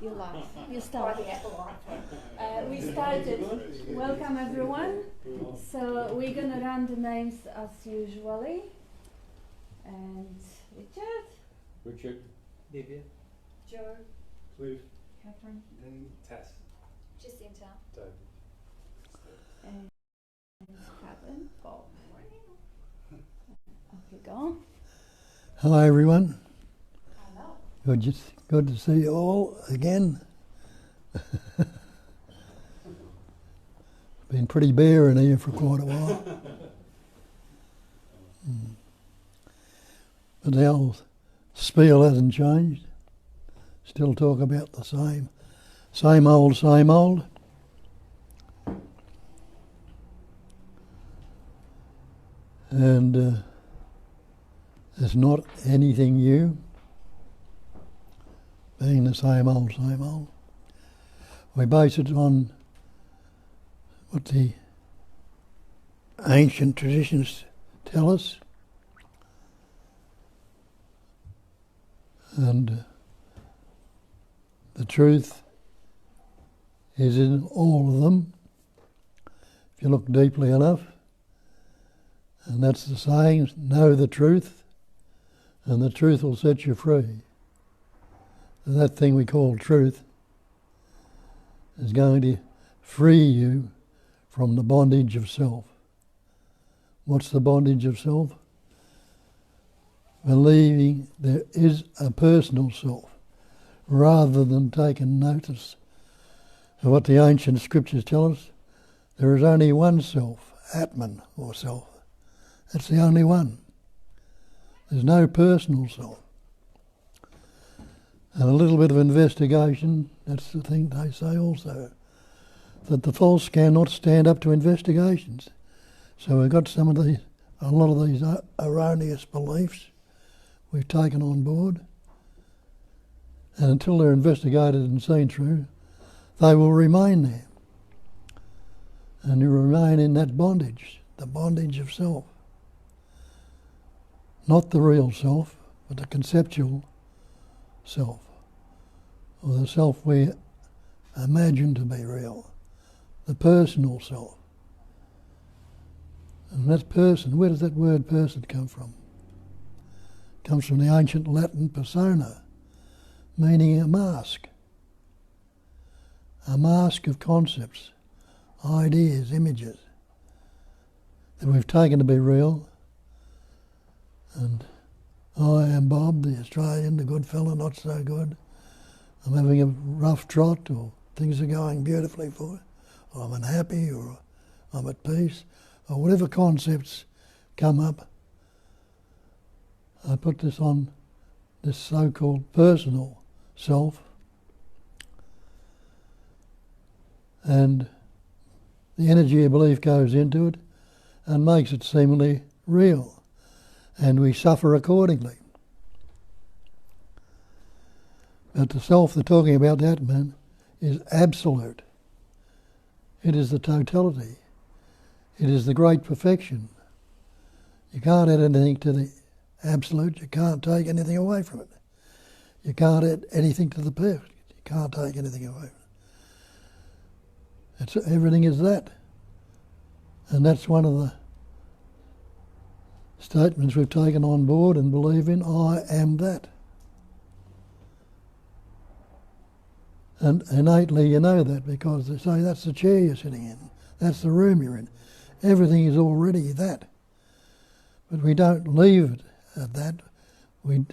You laugh. You start. We started. Welcome everyone. So we're gonna run the names as usually. And Richard, Divya, Joe, Cliff, Catherine, then Tess, Jacinta, Doug. and Kevin. Bob. Off you go. Hello everyone. hello. Good to see you all again. Been pretty bare in here for quite a while. But the old spiel hasn't changed. Still talk about the same old. And there's not anything new. Being the same old. We base it on what the ancient traditions tell us. And the truth is in all of them, if you look deeply enough. And that's the saying, know the truth, and the truth will set you free. And that thing we call truth is going to free you from the bondage of self. What's the bondage of self? Believing there is a personal self, rather than taking notice of what the ancient scriptures tell us. There is only one self, Atman, or self. That's the only one. There's no personal self. And a little bit of investigation, that's the thing they say also, that the false cannot stand up to investigations. So we've got a lot of these erroneous beliefs we've taken on board, and until they're investigated and seen through, they will remain there. And you remain in that bondage, the bondage of self. Not the real self, but the conceptual self, or the self we imagine to be real, the personal self. And that person, where does that word person come from? It comes from the ancient Latin persona, meaning a mask of concepts, ideas, images that we've taken to be real. And I am Bob, the Australian, the good fellow, not so good. I'm having a rough trot, or things are going beautifully for me, or I'm unhappy, or I'm at peace, or whatever concepts come up. I put this on this so-called personal self, and the energy of belief goes into it and makes it seemingly real, and we suffer accordingly. But the self they're talking about, that man, is absolute. It is the totality. It is the great perfection. You can't add anything to the absolute. You can't take anything away from it. You can't add anything to the perfect. You can't take anything away from it. Everything is that. And that's one of the statements we've taken on board and believe in. I am that. And innately you know that, because they say that's the chair you're sitting in, that's the room you're in. Everything is already that. But we don't leave it at that, we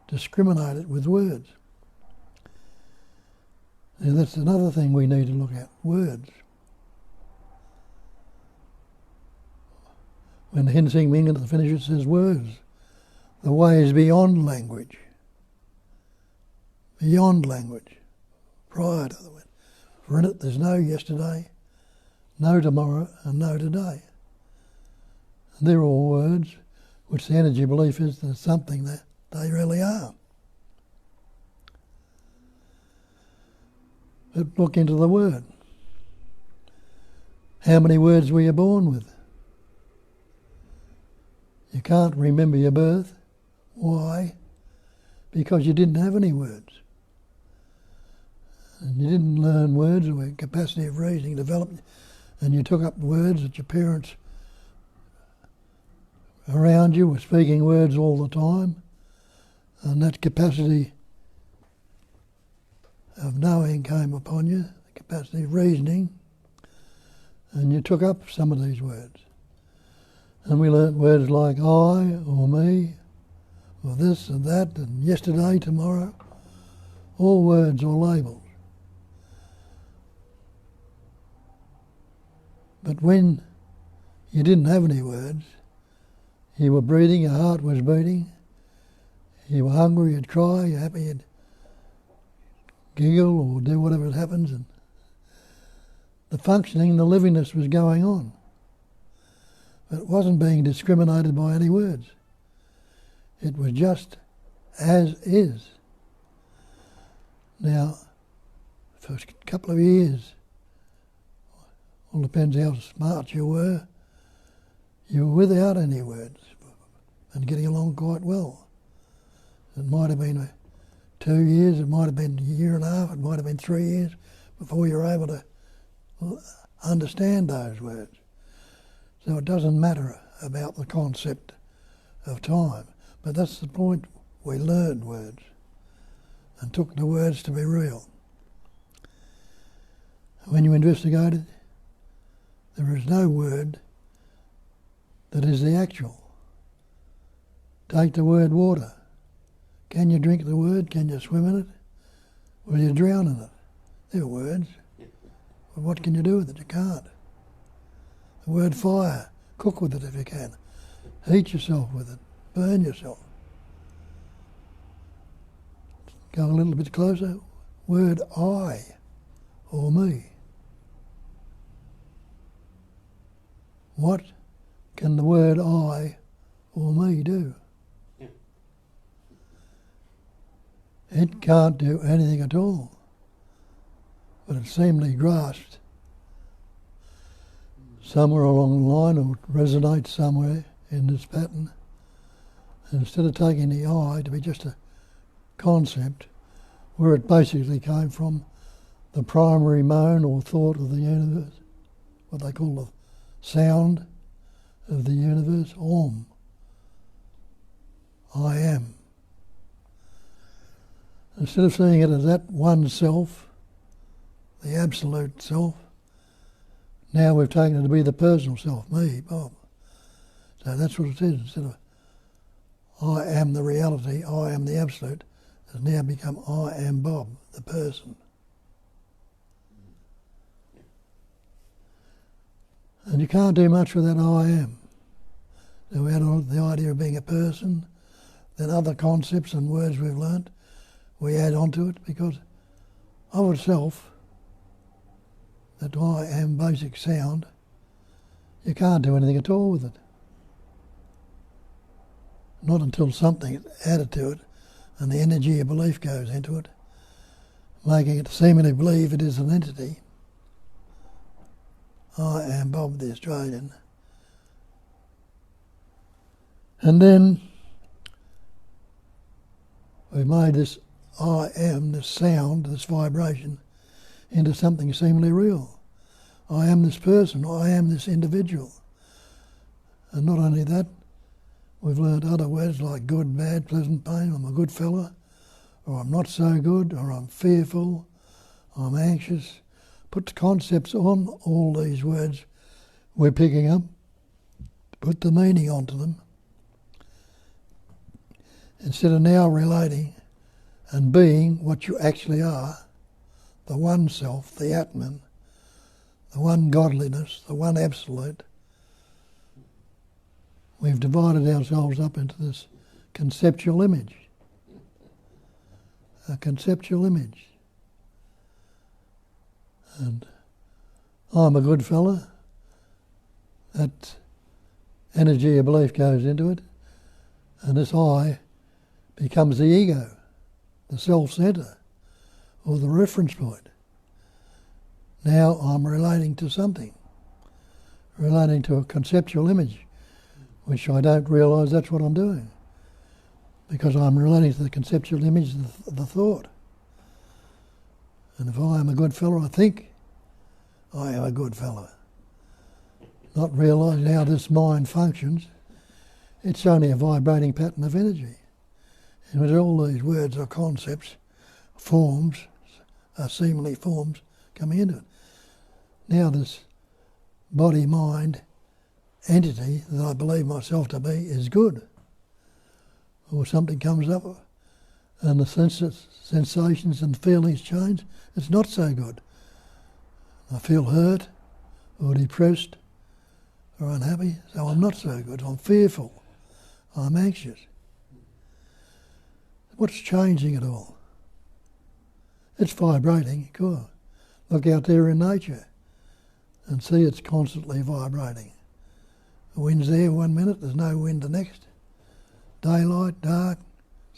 discriminate it with words. And that's another thing we need to look at, words. When Hinsing Ming at the finish it says words, the way is beyond language. Beyond language. Prior to the word. For in it there's no yesterday, no tomorrow, and no today. And they're all words which the energy belief is there's something that they really are. But look into the word. How many words were you born with? You can't remember your birth. Why? Because you didn't have any words. and you didn't learn words or capacity of reasoning developed, and you took up words that your parents around you were speaking words all the time, and that capacity of knowing came upon you, the capacity of reasoning, and you took up some of these words. And we learnt words like I, or me, or this and that, and yesterday, tomorrow, all words or labels. But when you didn't have any words, you were breathing, your heart was beating, you were hungry, you'd cry, you're happy, you'd giggle or do whatever happens, and the functioning, the livingness was going on. But it wasn't being discriminated by any words. It was just as is. Now, for a couple of years, all depends how smart you were without any words and getting along quite well. It might have been 2 years, it might have been a year and a half, it might have been 3 years before you were able to understand those words. So it doesn't matter about the concept of time, but that's the point. We learned words and took the words to be real. When you investigated, there is no word that is the actual. Take the word water. Can you drink the word? Can you swim in it? Will you drown in it? They're words. But what can you do with it? You can't. The word fire. Cook with it if you can. Heat yourself with it. Burn yourself. Go a little bit closer. Word I or me. What can the word I or me do? It can't do anything at all, but it's seemingly grasped somewhere along the line or resonates somewhere in this pattern. And instead of taking the I to be just a concept, where it basically came from, the primary moan or thought of the universe, what they call the sound of the universe, Om. I am. Instead of seeing it as that one self, the absolute self, now we've taken it to be the personal self, me, Bob. So that's what it is. Instead of I am the reality, I am the absolute, has now become I am Bob, the person. And you can't do much with that I am. So we had the idea of being a person, then other concepts and words we've learnt, we add onto it because of itself, that I am basic sound, you can't do anything at all with it. Not until something is added to it and the energy of belief goes into it, making it seemingly believe it is an entity. I am Bob the Australian. And then we've made this I am, this sound, this vibration, into something seemingly real. I am this person, I am this individual. And not only that, we've learnt other words like good, bad, pleasant, pain, I'm a good fella, or I'm not so good, or I'm fearful, I'm anxious. Put the concepts on all these words we're picking up, put the meaning onto them, instead of now relating and being what you actually are, the one self, the Atman, the one godliness, the one absolute. We've divided ourselves up into this conceptual image. A conceptual image. And I'm a good fella. That energy of belief goes into it. And this I becomes the ego, the self-centre, or the reference point. Now I'm relating to something, relating to a conceptual image, which I don't realise that's what I'm doing, because I'm relating to the conceptual image of the thought. And if I am a good fellow, I think I am a good fellow. Not realising how this mind functions, it's only a vibrating pattern of energy. And with all these words or concepts, forms, seemingly forms, coming into it. Now this body-mind entity that I believe myself to be is good. Or something comes up and the sensations and feelings change, it's not so good. I feel hurt or depressed or unhappy, so I'm not so good. I'm fearful. I'm anxious. What's changing it all? It's vibrating, cool. Look out there in nature and see it's constantly vibrating. The wind's there 1 minute, there's no wind the next. Daylight, dark,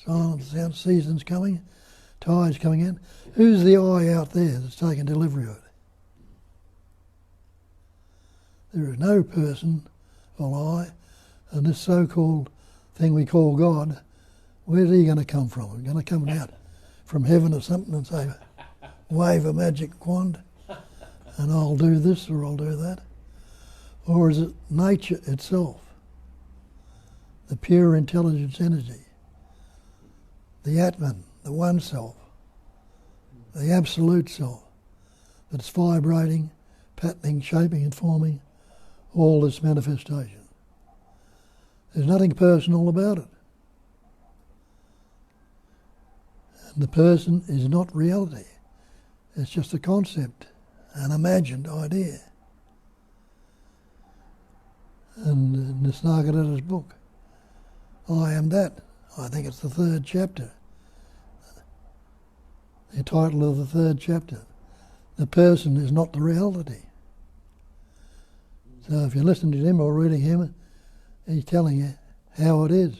silent sound, seasons coming, tides coming in. Who's the I out there that's taking delivery of it? There is no person or I, and this so-called thing we call God, where's he going to come from? He's going to come out from heaven or something and say, wave a magic wand and I'll do this or I'll do that? Or is it nature itself, the pure intelligence energy, the Atman, the One Self, the Absolute Self, that's vibrating, patterning, shaping and forming all this manifestation? There's nothing personal about it. And the person is not reality. It's just a concept, an imagined idea. And in the Nisargadatta's book, I Am That, I think it's the 3rd chapter, the title of the 3rd chapter, the person is not the reality. So if you're listening to him or reading him, he's telling you how it is.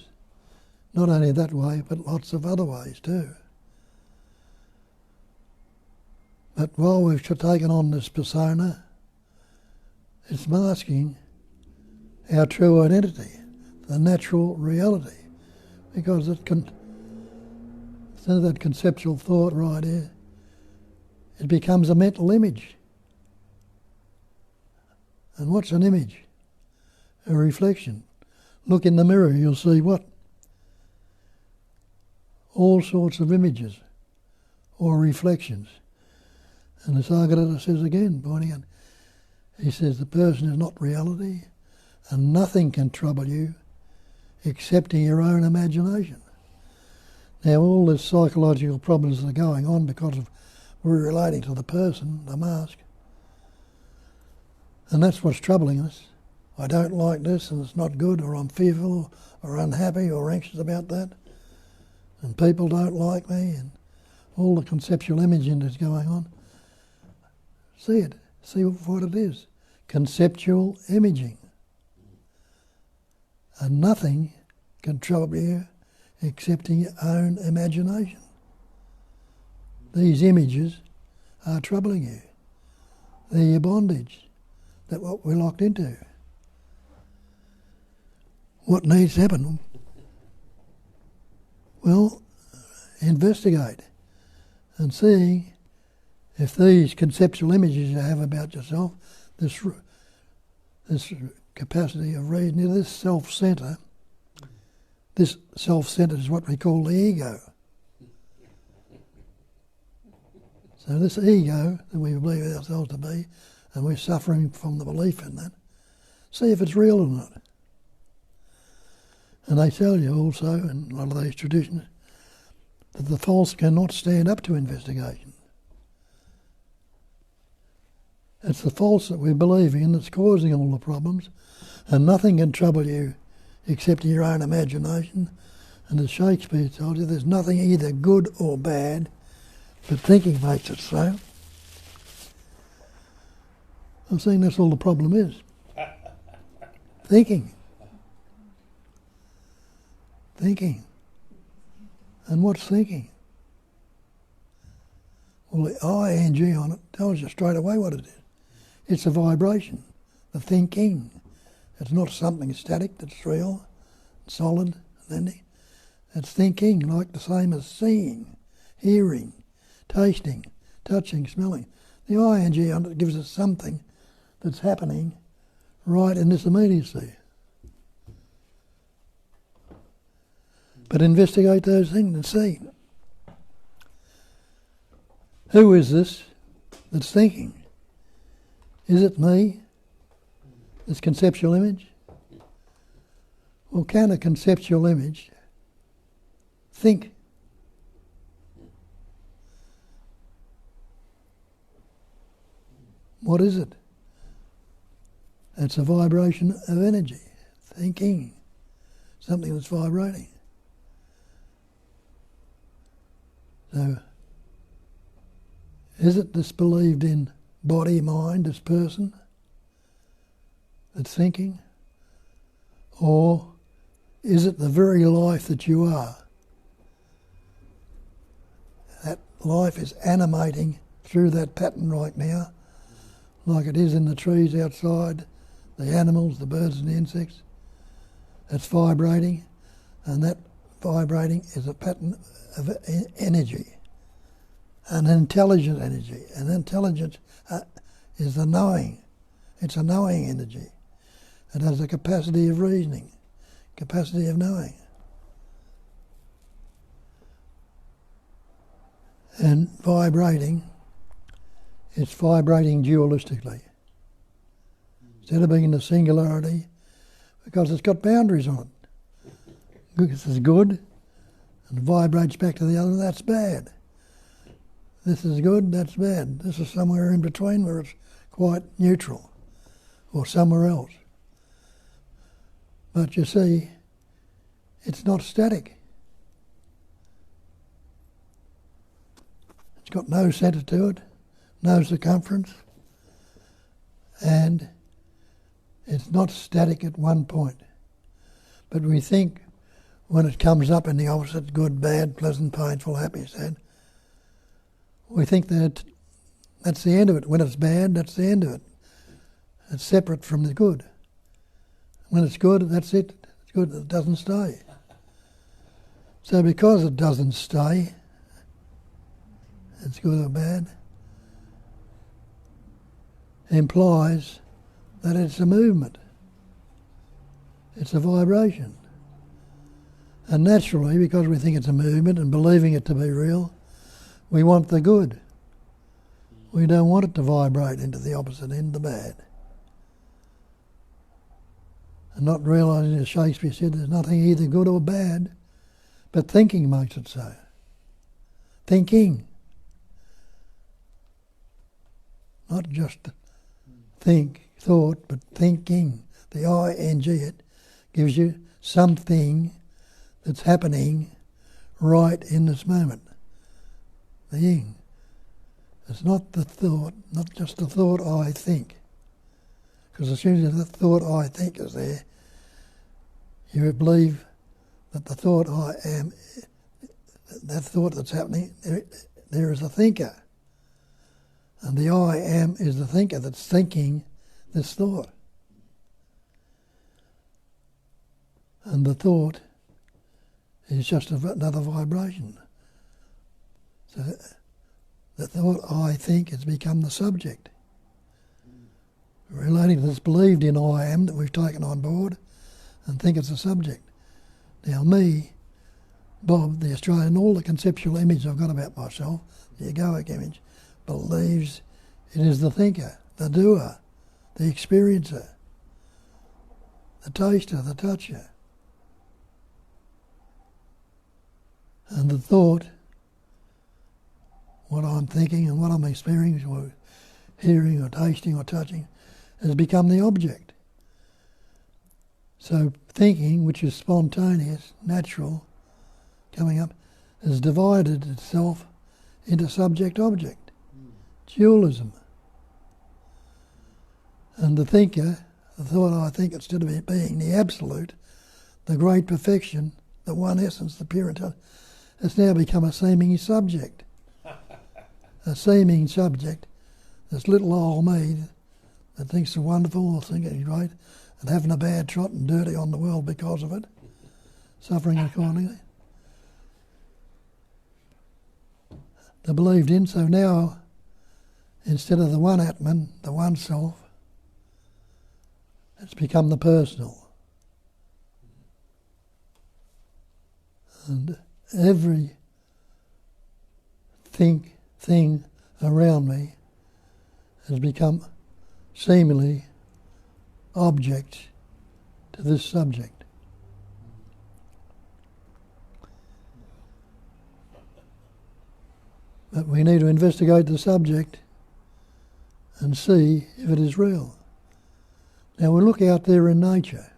Not only that way, but lots of other ways too. But while we've taken on this persona, it's masking our true identity, the natural reality, because instead of that conceptual thought right here, it becomes a mental image. And what's an image? A reflection. Look in the mirror, you'll see what? All sorts of images or reflections. And the Nisargadatta says again, pointing out, he says the person is not reality and nothing can trouble you excepting your own imagination. Now all the psychological problems that are going on because of we're relating to the person, the mask, and that's what's troubling us. I don't like this and it's not good, or I'm fearful or unhappy or anxious about that, and people don't like me, and all the conceptual imaging that's going on. See it. See what it is. Conceptual imaging. And nothing can trouble you excepting your own imagination. These images are troubling you. They're your bondage. That's what we're locked into. What needs to happen? Well, investigate and see if these conceptual images you have about yourself, this capacity of reason, this self-centre is what we call the ego. So this ego that we believe ourselves to be, and we're suffering from the belief in that, see if it's real or not. And they tell you also, in a lot of these traditions, that the false cannot stand up to investigation. It's the false that we're believing in that's causing all the problems, and nothing can trouble you except your own imagination. And as Shakespeare told you, there's nothing either good or bad, but thinking makes it so. I'm saying that's all the problem is. Thinking. Thinking. And what's thinking? Well, the ing on it tells you straight away what it is. It's a vibration, the thinking. It's not something static that's real, solid, and ending. It's thinking, like the same as seeing, hearing, tasting, touching, smelling. The ing on it gives us something that's happening right in this immediacy. But investigate those things and see. Who is this that's thinking? Is it me? This conceptual image? Well, can a conceptual image think? What is it? It's a vibration of energy, thinking, something that's vibrating. So, is it this believed in body, mind, this person that's thinking? Or is it the very life that you are? That life is animating through that pattern right now, like it is in the trees outside, the animals, the birds and the insects. It's vibrating, and that vibrating is a pattern of energy, an intelligent energy. And intelligence is the knowing. It's a knowing energy. It has a capacity of reasoning, capacity of knowing. And vibrating, it's vibrating dualistically. Instead of being in the singularity, because it's got boundaries on it. This is good, and vibrates back to the other, that's bad. This is good, that's bad. This is somewhere in between where it's quite neutral, or somewhere else. But you see, it's not static. It's got no centre to it, no circumference, and it's not static at one point. But we think when it comes up in the opposite, good, bad, pleasant, painful, happy, sad, we think that that's the end of it. When it's bad, that's the end of it. It's separate from the good. When it's good, that's it. It's good, it doesn't stay. So because it doesn't stay, it's good or bad, implies that it's a movement. It's a vibration. And naturally, because we think it's a movement and believing it to be real, we want the good. We don't want it to vibrate into the opposite end, the bad. And not realising, as Shakespeare said, there's nothing either good or bad, but thinking makes it so. Thinking. Not just thought, but thinking. The ing, it gives you something that's happening right in this moment. The ing. It's not the thought, not just the thought I think. Because as soon as the thought I think is there, you believe that the thought I am, that thought that's happening, there is a thinker. And the I am is the thinker that's thinking this thought. And the thought is just another vibration. So the thought I think has become the subject. Relating to this believed in I am that we've taken on board and think it's a subject. Now me, Bob, the Australian, all the conceptual image I've got about myself, the egoic image, believes it is the thinker, the doer, the experiencer, the taster, the toucher. And the thought, what I'm thinking and what I'm experiencing or hearing or tasting or touching, has become the object. So thinking, which is spontaneous, natural, coming up, has divided itself into subject-object. Dualism. And the thinker, the thought I think, instead of it being the absolute, the great perfection, the one essence, the pure intelligence, has now become a seeming subject. A seeming subject, this little old me that thinks it's wonderful or thinks it's great, and having a bad trot and dirty on the world because of it, suffering accordingly. The believed in, so now instead of the one Atman, the one self, it's become the personal. And every thing around me has become seemingly objects to this subject. But we need to investigate the subject and see if it is real. Now we look out there in nature,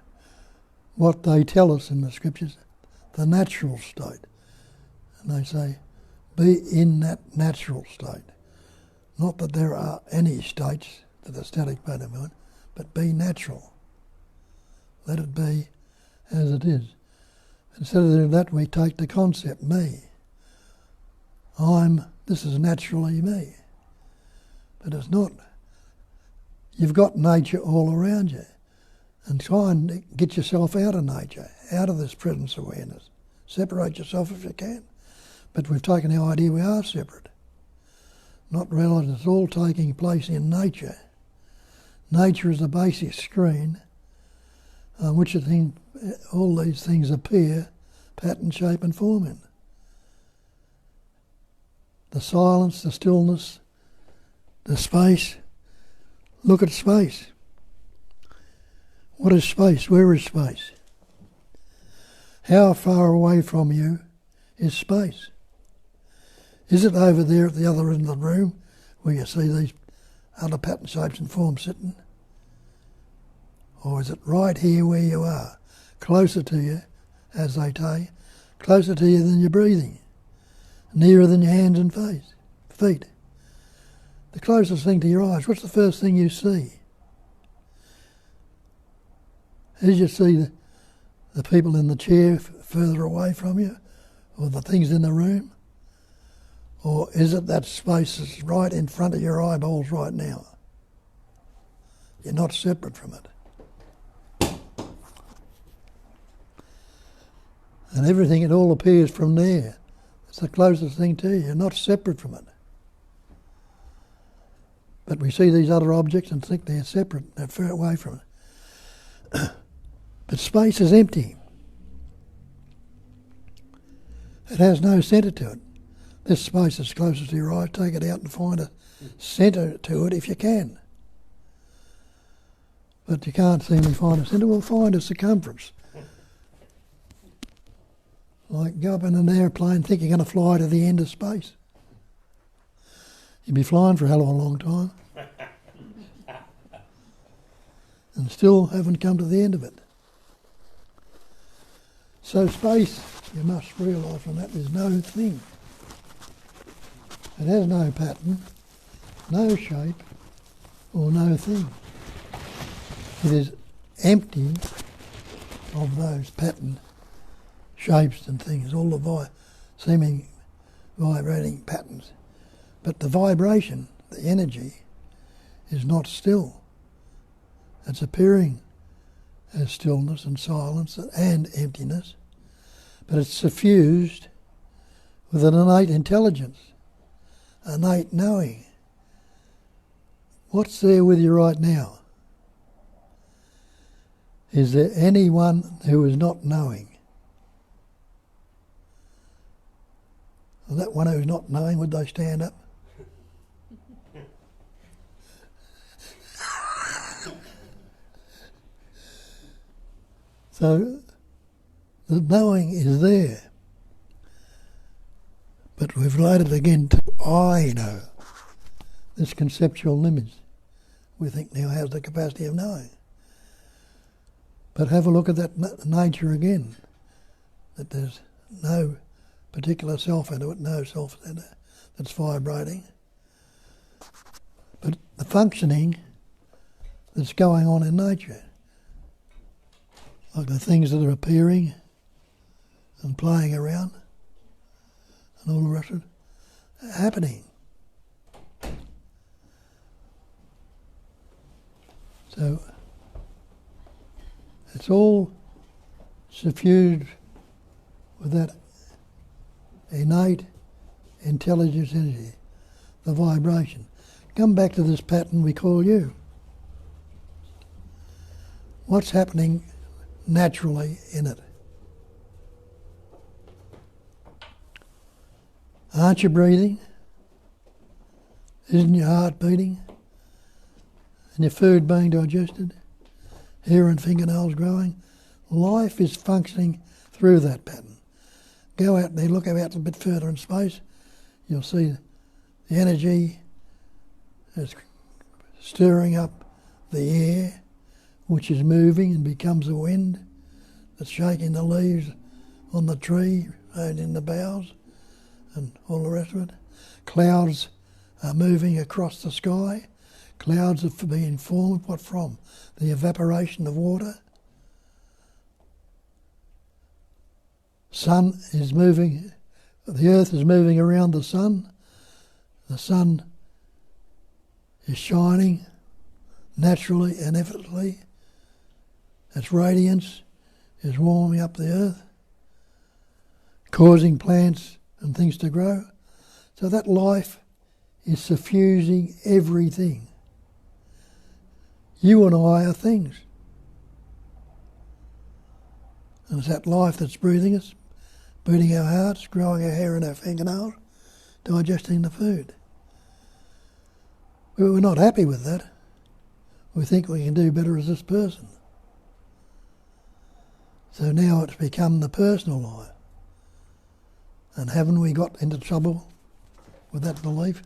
what they tell us in the scriptures, the natural state. And they say, be in that natural state. Not that there are any states that are static by the mind, but be natural. Let it be as it is. Instead of doing that, we take the concept, me. This is naturally me. But it's not. You've got nature all around you. And try and get yourself out of nature, out of this presence awareness. Separate yourself if you can. But we've taken the idea we are separate. Not realising it's all taking place in nature. Nature is the basic screen on which all these things appear, pattern, shape and form in. The silence, the stillness, the space. Look at space. What is space? Where is space? How far away from you is space? Is it over there at the other end of the room where you see these other pattern shapes and forms sitting? Or is it right here where you are, closer to you, as they say, closer to you than your breathing, nearer than your hands and feet? The closest thing to your eyes, what's the first thing you see? As you see the people in the chair further away from you, or the things in the room? Or is it that space that's right in front of your eyeballs right now? You're not separate from it. And everything, it all appears from there. It's the closest thing to you. You're not separate from it. But we see these other objects and think they're separate. They're far away from it. But space is empty. It has no centre to it. This space is closest to your eye. Take it out and find a centre to it if you can. But you can't seem to find a centre. Well, find a circumference. Like go up in an airplane thinking you're going to fly to the end of space. You'd be flying for a hell of a long time. And still haven't come to the end of it. So space, you must realise from that, there's no thing. It has no pattern, no shape, or no thing. It is empty of those pattern shapes and things, all the seeming vibrating patterns. But the vibration, the energy, is not still. It's appearing as stillness and silence and emptiness, but it's suffused with an innate intelligence, innate knowing. What's there with you right now? Is there anyone who is not knowing? Well, that one who's not knowing, would they stand up? So the knowing is there. But we've related again to I know. This conceptual image we think now has the capacity of knowing. But have a look at that nature again. That there's no particular self into it, no self that's vibrating. But the functioning that's going on in nature, like the things that are appearing and playing around and all the rest of it, are happening. So it's all suffused with that innate intelligence energy, the vibration. come back to this pattern we call you. What's happening naturally in it? Aren't you breathing? Isn't your heart beating? And your food being digested? Hair and fingernails growing? Life is functioning through that pattern. Go out there, look out a bit further in space, you'll see the energy is stirring up the air, which is moving and becomes a wind that's shaking the leaves on the tree and in the boughs and all the rest of it. Clouds are moving across the sky. Clouds are being formed. What from? The evaporation of water. Sun is moving, the earth is moving around the sun. The sun is shining naturally and effortlessly. Its radiance is warming up the earth, causing plants and things to grow. So that life is suffusing everything. You and I are things. And it's that life that's breathing us, beating our hearts, growing our hair and our fingernails, digesting the food. But we're not happy with that. We think we can do better as this person. So now it's become the personal life. And haven't we got into trouble with that belief?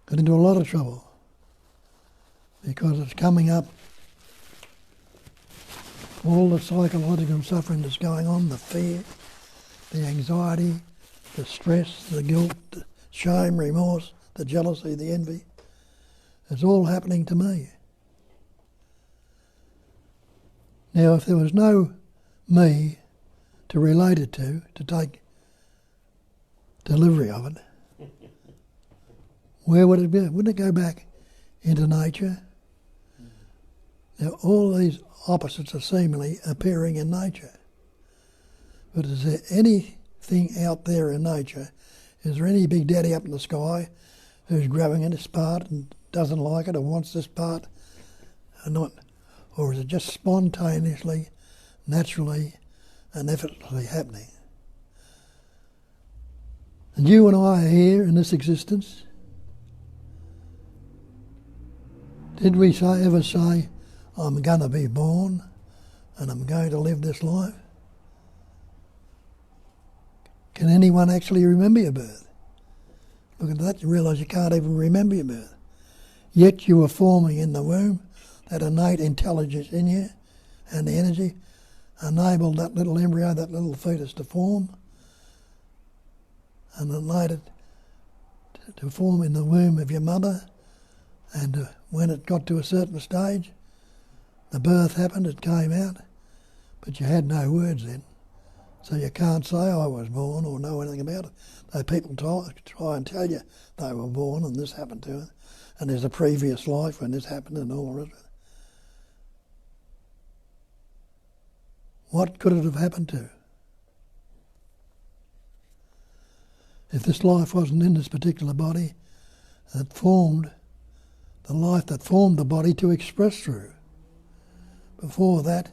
Got into a lot of trouble. Because it's coming up, all the psychological suffering that's going on, the fear, the anxiety, the stress, the guilt, the shame, remorse, the jealousy, the envy. It's all happening to me. Now, if there was no me to relate it to take delivery of it, where would it be? Wouldn't it go back into nature? Now, all these opposites are seemingly appearing in nature. But is there anything out there in nature? Is there any big daddy up in the sky who's grabbing at this part and doesn't like it or wants this part and not? Or is it just spontaneously, naturally and effortlessly happening? And you and I are here in this existence. Did we ever say, I'm going to be born and I'm going to live this life? Can anyone actually remember your birth? Look at that, you realise you can't even remember your birth. Yet you were forming in the womb. That innate intelligence in you and the energy enabled that little embryo, that little fetus to form, and allowed it to form in the womb of your mother. And when it got to a certain stage, the birth happened, it came out, but you had no words then. So you can't say I was born or know anything about it. Though people try and tell you they were born and this happened to them, and there's a previous life when this happened and all the rest of it. What could it have happened to? If this life wasn't in this particular body that formed, the life that formed the body to express through. Before that,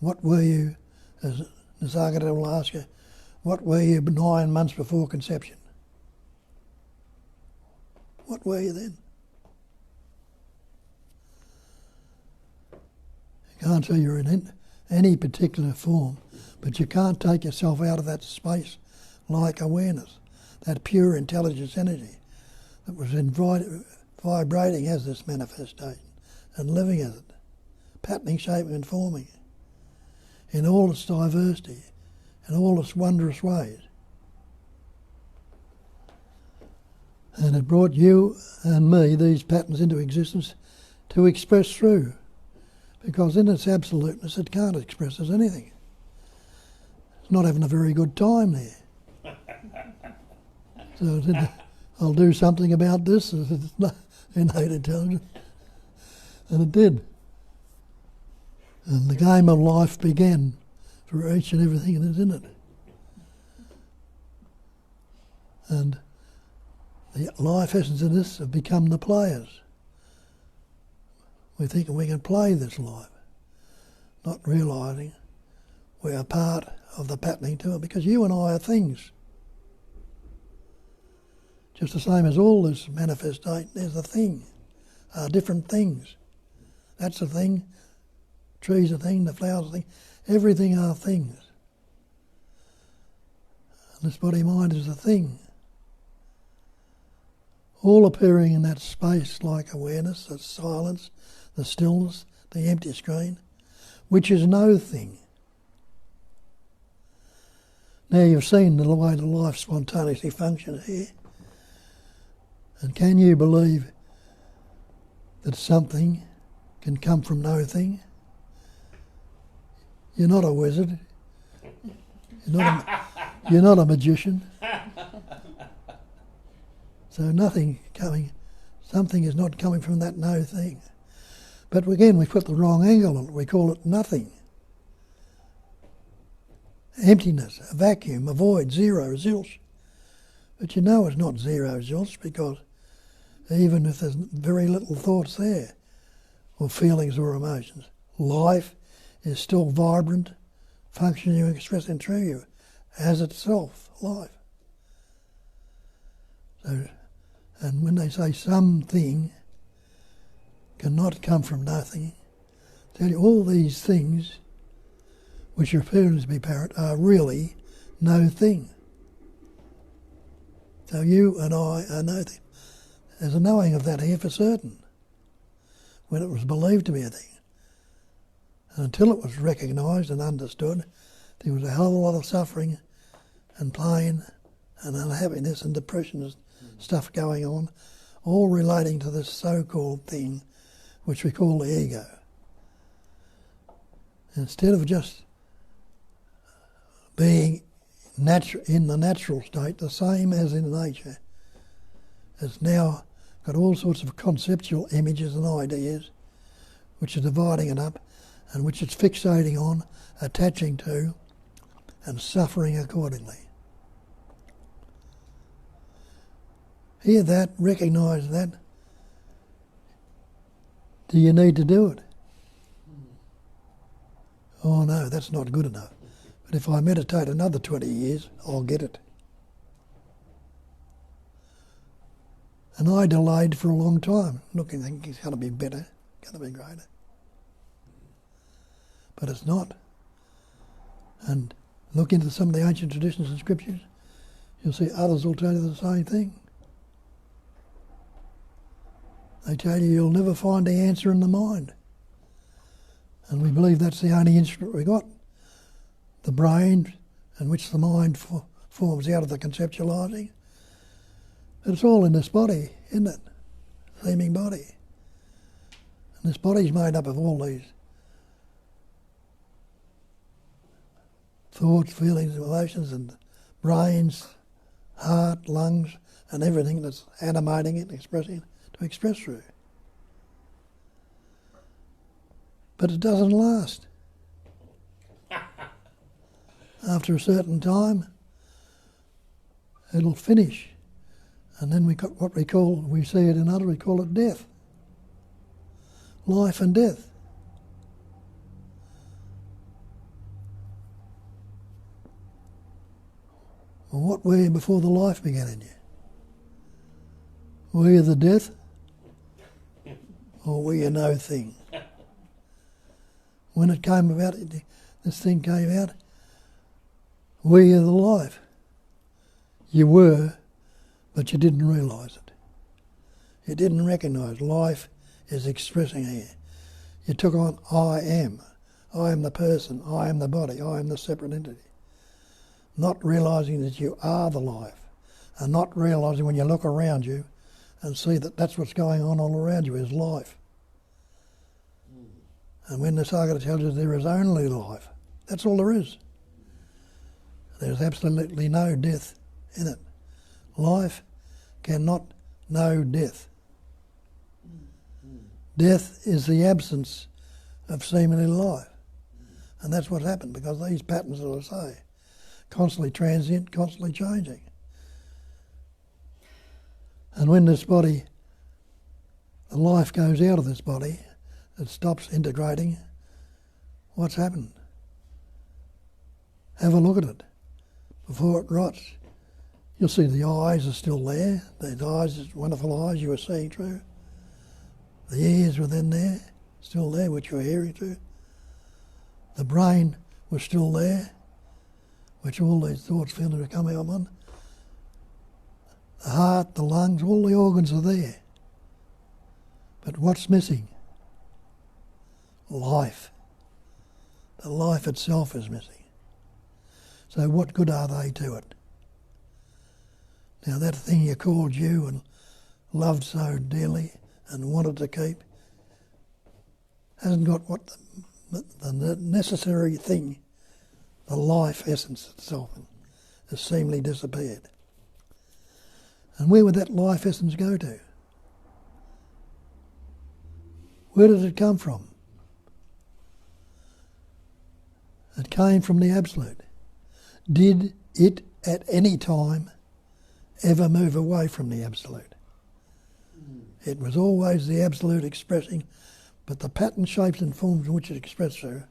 what were you, as Nisargadatta will ask you, what were you 9 months before conception? What were you then? You can't say you're in any particular form, but you can't take yourself out of that space like awareness, that pure intelligence energy that was vibrating as this manifestation and living as it, patterning, shaping and forming in all its diversity, in all its wondrous ways. And it brought you and me, these patterns, into existence to express through. Because in its absoluteness, it can't express as anything. It's not having a very good time there. So it said, I'll do something about this. It's not innate intelligence. And it did. And the game of life began for each and everything that is in it. And the life essence in this have become the players. We think we can play this life, not realising we are part of the patterning to it, because you and I are things. Just the same as all this manifestation is a thing, are different things. That's a thing, trees are a thing, the flowers are a thing, everything are things. And this body-mind is a thing. All appearing in that space like awareness, the silence, the stillness, the empty screen, which is no thing. Now you've seen the way the life spontaneously functions here. And can you believe that something can come from no thing? You're not a wizard. You're not a magician. So something is not coming from that no thing. But again, we put the wrong angle on it. We call it nothing. Emptiness, a vacuum, a void, zero, zilch. But you know it's not zero, zilch, because even if there's very little thoughts there, or feelings or emotions, life is still vibrant, functioning and expressing through you as itself, life. So, and when they say something cannot come from nothing, tell you all these things which are appearing to be apparent are really no thing. So you and I are no thing. There's a knowing of that here for certain, when it was believed to be a thing. And until it was recognised and understood, there was a hell of a lot of suffering and pain and unhappiness and depression and stuff going on, all relating to this so-called thing which we call the ego. Instead of just being in the natural state, the same as in nature, it's now got all sorts of conceptual images and ideas which are dividing it up and which it's fixating on, attaching to, and suffering accordingly. Hear that, recognise that. Do you need to do it? Oh no, that's not good enough. But if I meditate another 20 years, I'll get it. And I delayed for a long time, looking, thinking it's going to be better, going to be greater. But it's not. And look into some of the ancient traditions and scriptures, you'll see others will tell you the same thing. They tell you you'll never find the answer in the mind. And we believe that's the only instrument we got. The brain, in which the mind forms out of the conceptualising. It's all in this body, isn't it? Seeming body. And this body's made up of all these thoughts, feelings, emotions, and brains, heart, lungs, and everything that's animating it, expressing it, to express through. But it doesn't last. After a certain time, it'll finish. And then we got what we see it in others, we call it death. Life and death. Well, what were you before the life began in you? Were you the death? Or were you no thing? When it came about, this thing came out, were you the life? You were, but you didn't realise it. You didn't recognise life is expressing here. You took on I am. I am the person. I am the body. I am the separate entity. Not realising that you are the life. And not realising when you look around you and see that that's what's going on all around you is life. And when the Sagara tells you there is only life, that's all there is. There's absolutely no death in it. Life cannot know death. Death is the absence of seemingly life. And that's what's happened, because these patterns, as I say, constantly transient, constantly changing. And when this body, the life goes out of this body, it stops integrating, what's happened? Have a look at it before it rots. You'll see the eyes are still there. These eyes, wonderful eyes you were seeing through. The ears were then there, still there, which you were hearing through. The brain was still there, which all these thoughts, feelings were coming up on. The heart, the lungs, all the organs are there. But what's missing? Life. The life itself is missing. So what good are they to it? Now that thing you called you and loved so dearly and wanted to keep hasn't got what the necessary thing, the life essence itself, has seemingly disappeared. And where would that life essence go to? Where did it come from? It came from the Absolute. Did it at any time ever move away from the Absolute? It was always the Absolute expressing, but the pattern, shapes and forms in which it expressed her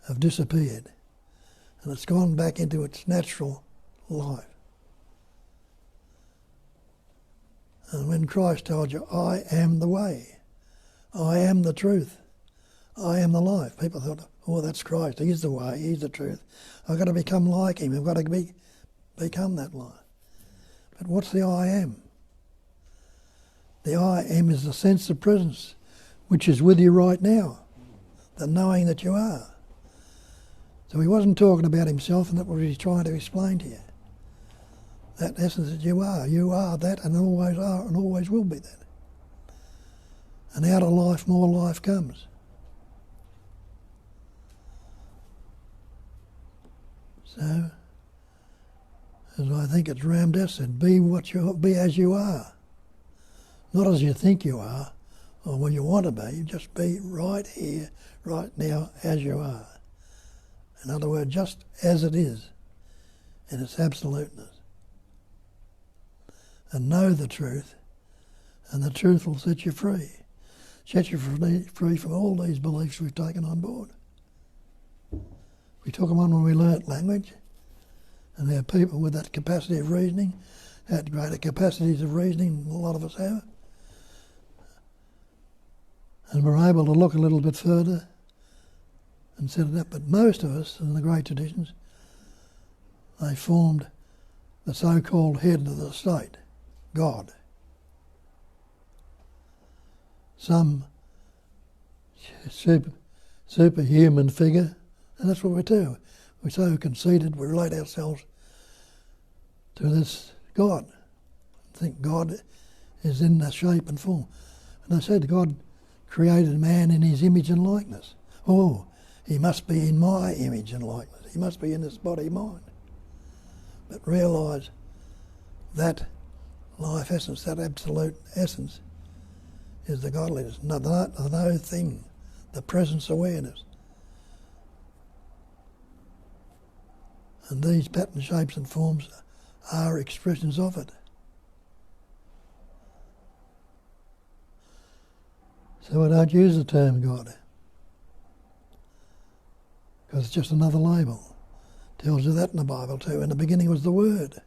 have disappeared. And it's gone back into its natural life. And when Christ told you, I am the way, I am the truth, I am the life, people thought, oh, that's Christ, he's the way, he's the truth. I've got to become like him, I've got to become that life. But what's the I am? The I am is the sense of presence which is with you right now, the knowing that you are. So he wasn't talking about himself, and that's what he's trying to explain to you. That essence that you are that and always are and always will be that. And out of life more life comes. So, as I think it's Ram Dass said, be as you are. Not as you think you are, or where you want to be, just be right here, right now, as you are. In other words, just as it is, in its absoluteness. And know the truth, and the truth will set you free. Set you free from all these beliefs we've taken on board. We took them on when we learnt language, and there are people with that capacity of reasoning, had greater capacities of reasoning than a lot of us have. And we're able to look a little bit further and set it up. But most of us, in the great traditions, they formed the so-called head of the state, God. Some superhuman figure, and that's what we do. We're so conceited, we relate ourselves to this God. Think God is in the shape and form. And I said God created man in his image and likeness. Oh, he must be in my image and likeness. He must be in this body mind. But realise that life essence, that absolute essence, is the godliness. The no thing, the presence awareness. And these pattern shapes and forms are expressions of it. So I don't use the term God, because it's just another label. Tells you that in the Bible too. In the beginning was the Word.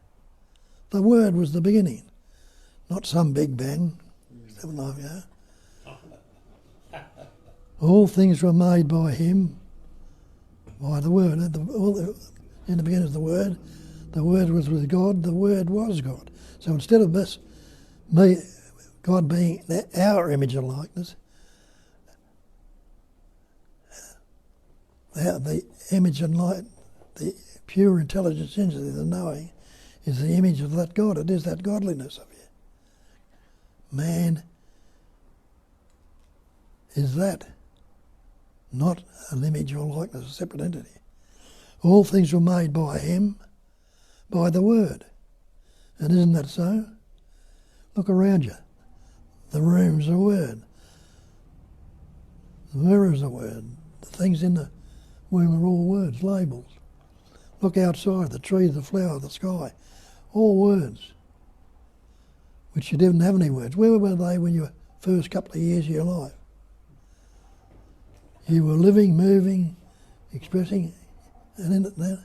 The Word was the beginning, not some Big Bang, 7.5 years. All things were made by Him, by the Word. In the beginning was the Word was with God, the Word was God. So instead of this, God being our image and likeness, the image and light, the pure intelligence into the knowing, is the image of that God. It is that godliness of you. Man is that, not an image or likeness, a separate entity. All things were made by Him, by the Word. And isn't that so? Look around you. The room's a word. The mirror's a word. The things in the room are all words, labels. Look outside, the tree, the flower, the sky, all words. which you didn't have any words. Where were they when you were first couple of years of your life? You were living, moving, expressing, and in it now,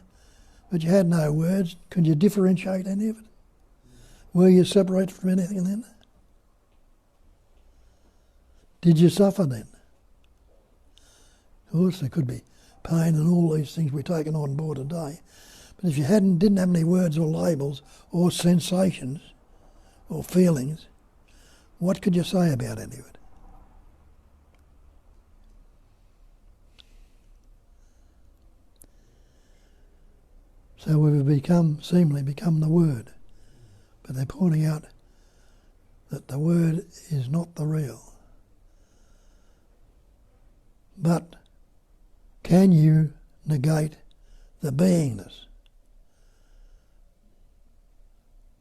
but you had no words. Could you differentiate any of it? Were you separated from anything then? Did you suffer then? Of course, there could be pain and all these things we're taking on board today. But if you didn't have any words or labels or sensations or feelings, what could you say about any of it? So we've seemingly become the Word. But they're pointing out that the Word is not the real. But can you negate the beingness?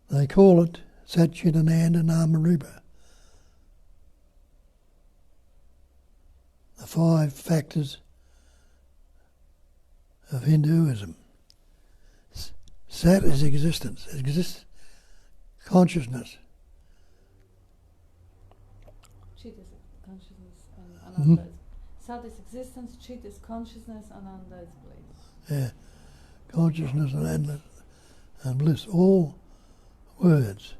They call it Sat-Chit-Ananda Nama-Rupa. The 5 factors of Hinduism. Sat is existence. Exists consciousness. Chit is consciousness and Ananda is. Sat is existence, Chit is consciousness, Ananda is bliss. Yeah. Consciousness and bliss. All words.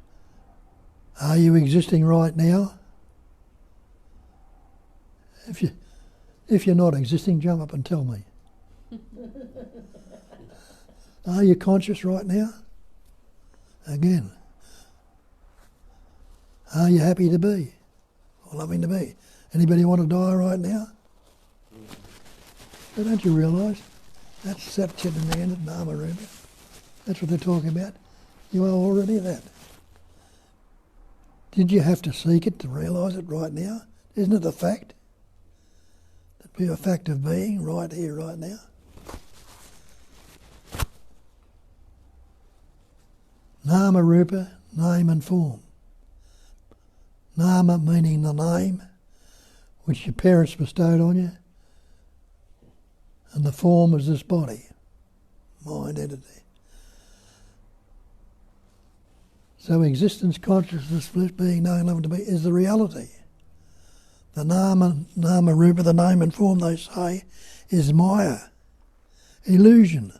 Are you existing right now? If you're not existing, jump up and tell me. Are you conscious right now? Again. Are you happy to be? Or loving to be? Anybody want to die right now? But don't you realise that's Sat-Chit-Ananda Nama-Rupa? That's what they're talking about. You are already that. Did you have to seek it to realise it right now? Isn't it a fact? That be a fact of being right here, right now. Nama-Rupa, name and form. Nama meaning the name which your parents bestowed on you, and the form is this body, mind, entity. So existence, consciousness, bliss, being, knowing, loving to be, is the reality. The Nama-Rupa, the name and form, they say, is Maya, illusion.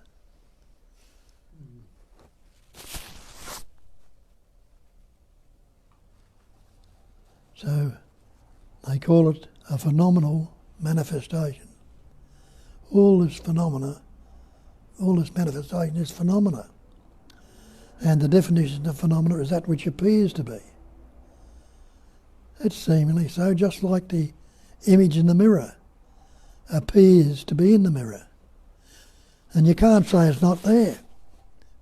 So they call it a phenomenal manifestation. All this phenomena, all this manifestation is phenomena. And the definition of phenomena is that which appears to be. It's seemingly so, just like the image in the mirror appears to be in the mirror. And you can't say it's not there,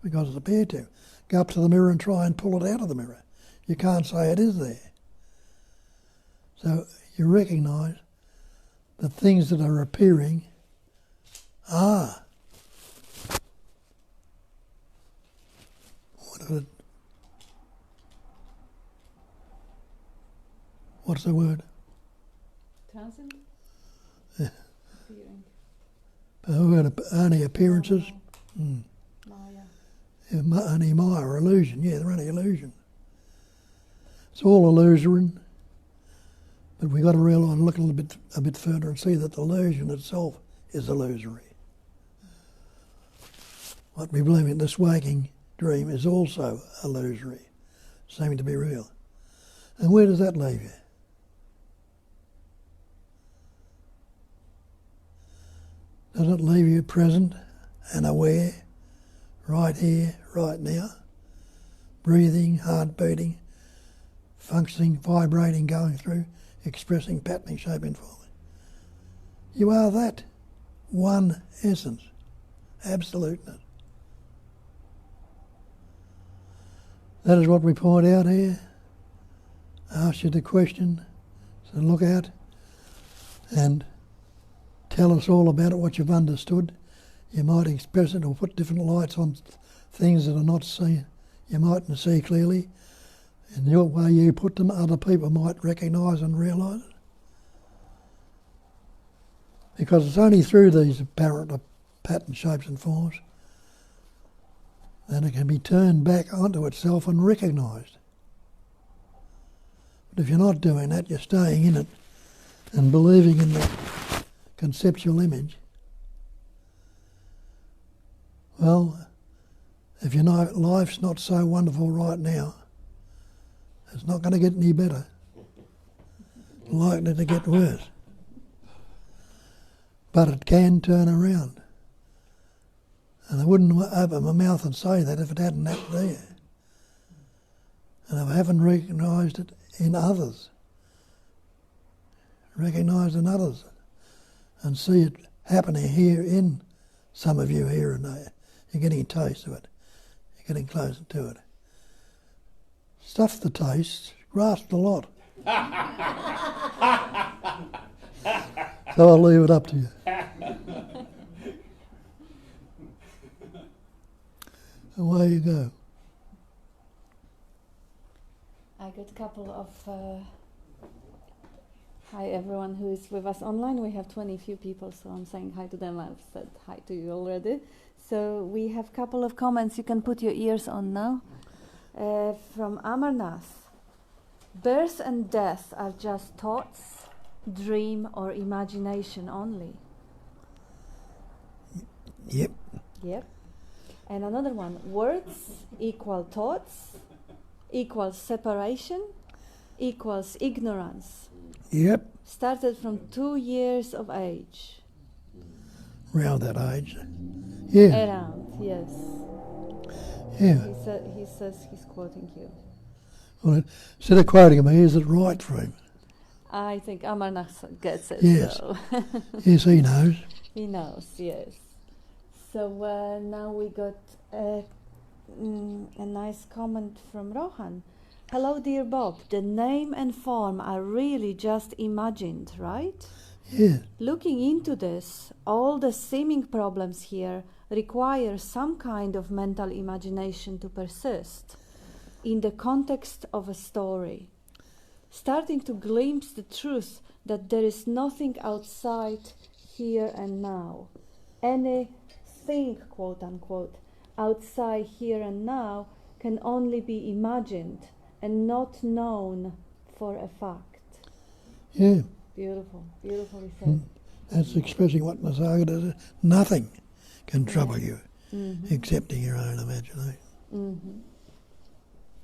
because it appeared to. Go up to the mirror and try and pull it out of the mirror. You can't say it is there. So you recognise that things that are appearing are. What's the word? Townsend? Yeah. Appearing. Only appearances. Maya. Yeah, only Maya, or illusion. Yeah, they're only illusion. It's all illusory. But we've got to realise and look a bit further and see that the illusion itself is illusory. What we believe in this waking dream is also illusory, seeming to be real. And where does that leave you? Does it leave you present and aware, right here, right now? Breathing, heart beating, functioning, vibrating, going through, expressing, patterning, shaping, forming. You are that one essence, absoluteness. That is what we point out here. Ask you the question, so look out and tell us all about it, what you've understood. You might express it or put different lights on things that are not seen. You mightn't see clearly. And the way you put them, other people might recognise and realise it. Because it's only through these apparent pattern shapes and forms that it can be turned back onto itself and recognised. But if you're not doing that, you're staying in it and believing in the conceptual image. Well, if you know life's not so wonderful right now, it's not going to get any better. It's likely to get worse. But it can turn around. And I wouldn't open my mouth and say that if it hadn't happened there. And if I haven't recognised it in others, and see it happening here in some of you here and there. You're getting a taste of it. You're getting closer to it. Stuff the taste, grasp the lot. So I'll leave it up to you. Away you go. I got a couple of... Hi everyone who is with us online. We have 20 few people, so I'm saying hi to them. I've said hi to you already. So we have a couple of comments. You can put your ears on now. From Amarnath. Birth and death are just thoughts, dream or imagination only. Yep. Yep. And another one. Words equal thoughts equals separation equals ignorance. Yep. Started from 2 years of age. Around that age. Yeah. Around, yes. Yeah. He says he's quoting you. Well, instead of quoting him, is it right for him? I think Amarnath gets it. Yes. So. Yes, he knows. He knows, yes. So now we got a nice comment from Rohan. Hello, dear Bob. The name and form are really just imagined, right? Yeah. Looking into this, all the seeming problems here require some kind of mental imagination to persist in the context of a story. Starting to glimpse the truth that there is nothing outside here and now. Anything, quote unquote, outside here and now can only be imagined and not known for a fact. Yeah. Beautiful, beautifully said. That's expressing what Masaga does. Nothing can trouble you excepting your own imagination. Mm-hmm.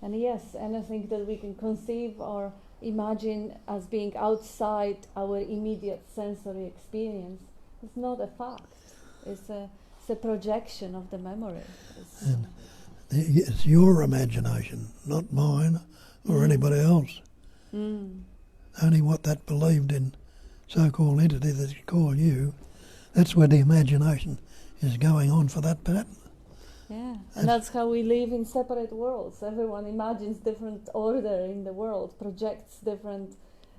And yes, anything that we can conceive or imagine as being outside our immediate sensory experience is not a fact. It's a projection of the memory. And it's your imagination, not mine or anybody else. Only what that believed in so-called entity that you call you, that's where the imagination is going on for that pattern. Yeah, and that's how we live in separate worlds. Everyone imagines different order in the world, projects different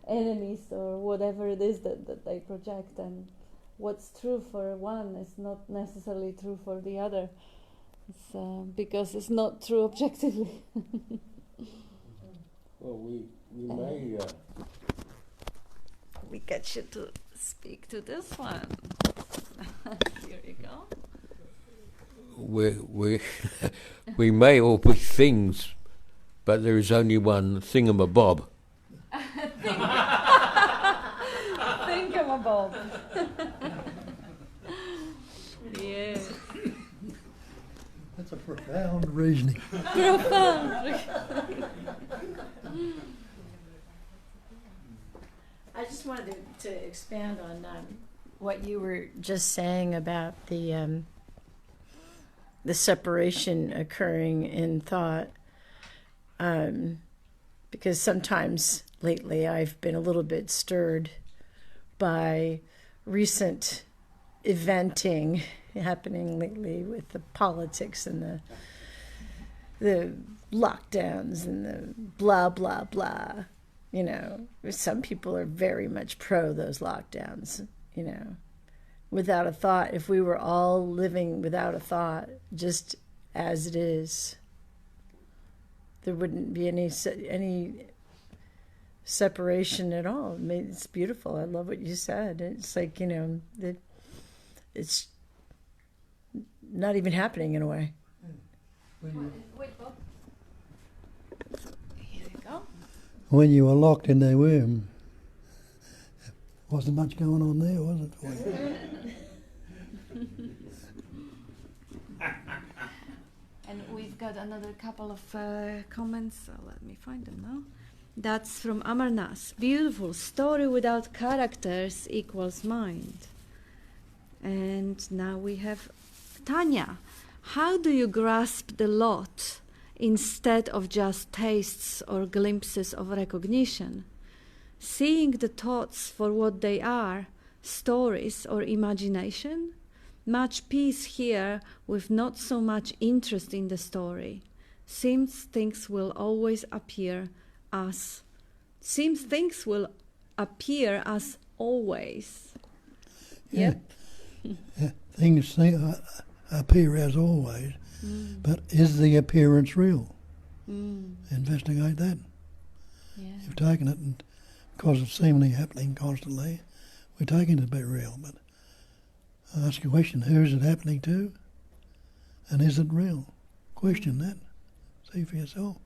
enemies or whatever it is that they project, and what's true for one is not necessarily true for the other. It's, because it's not true objectively. Well, we may... We get you to speak to this one. Here you go. We may all be things, but there is only one thingamabob. Thingamabob. Yeah. That's a profound reasoning. Profound. I just wanted to expand on what you were just saying about the separation occurring in thought, because sometimes lately I've been a little bit stirred by recent eventing happening lately with the politics and the lockdowns and the blah blah blah. You know, some people are very much pro those lockdowns, you know, without a thought. If we were all living without a thought, just as it is, there wouldn't be any separation at all. I mean, it's beautiful. I love what you said. It's like, you know, it's not even happening in a way. Wait, Bob. Here you go. when you were locked in their womb, wasn't much going on there, was it? For you? And we've got another couple of comments. So let me find them now. That's from Amarnas. Beautiful. Story without characters equals mind. And now we have Tanya. How do you grasp the lot instead of just tastes or glimpses of recognition? Seeing the thoughts for what they are, stories or imagination? Much peace here with not so much interest in the story. Seems things will appear as always. Yeah. Yep. Yeah, things appear as always, but is the appearance real? Investigate that. Yeah. You've taken it, and because it's seemingly happening constantly, we're taking it to be real. But ask a question: who is it happening to, and is it real? Question that. See for yourself.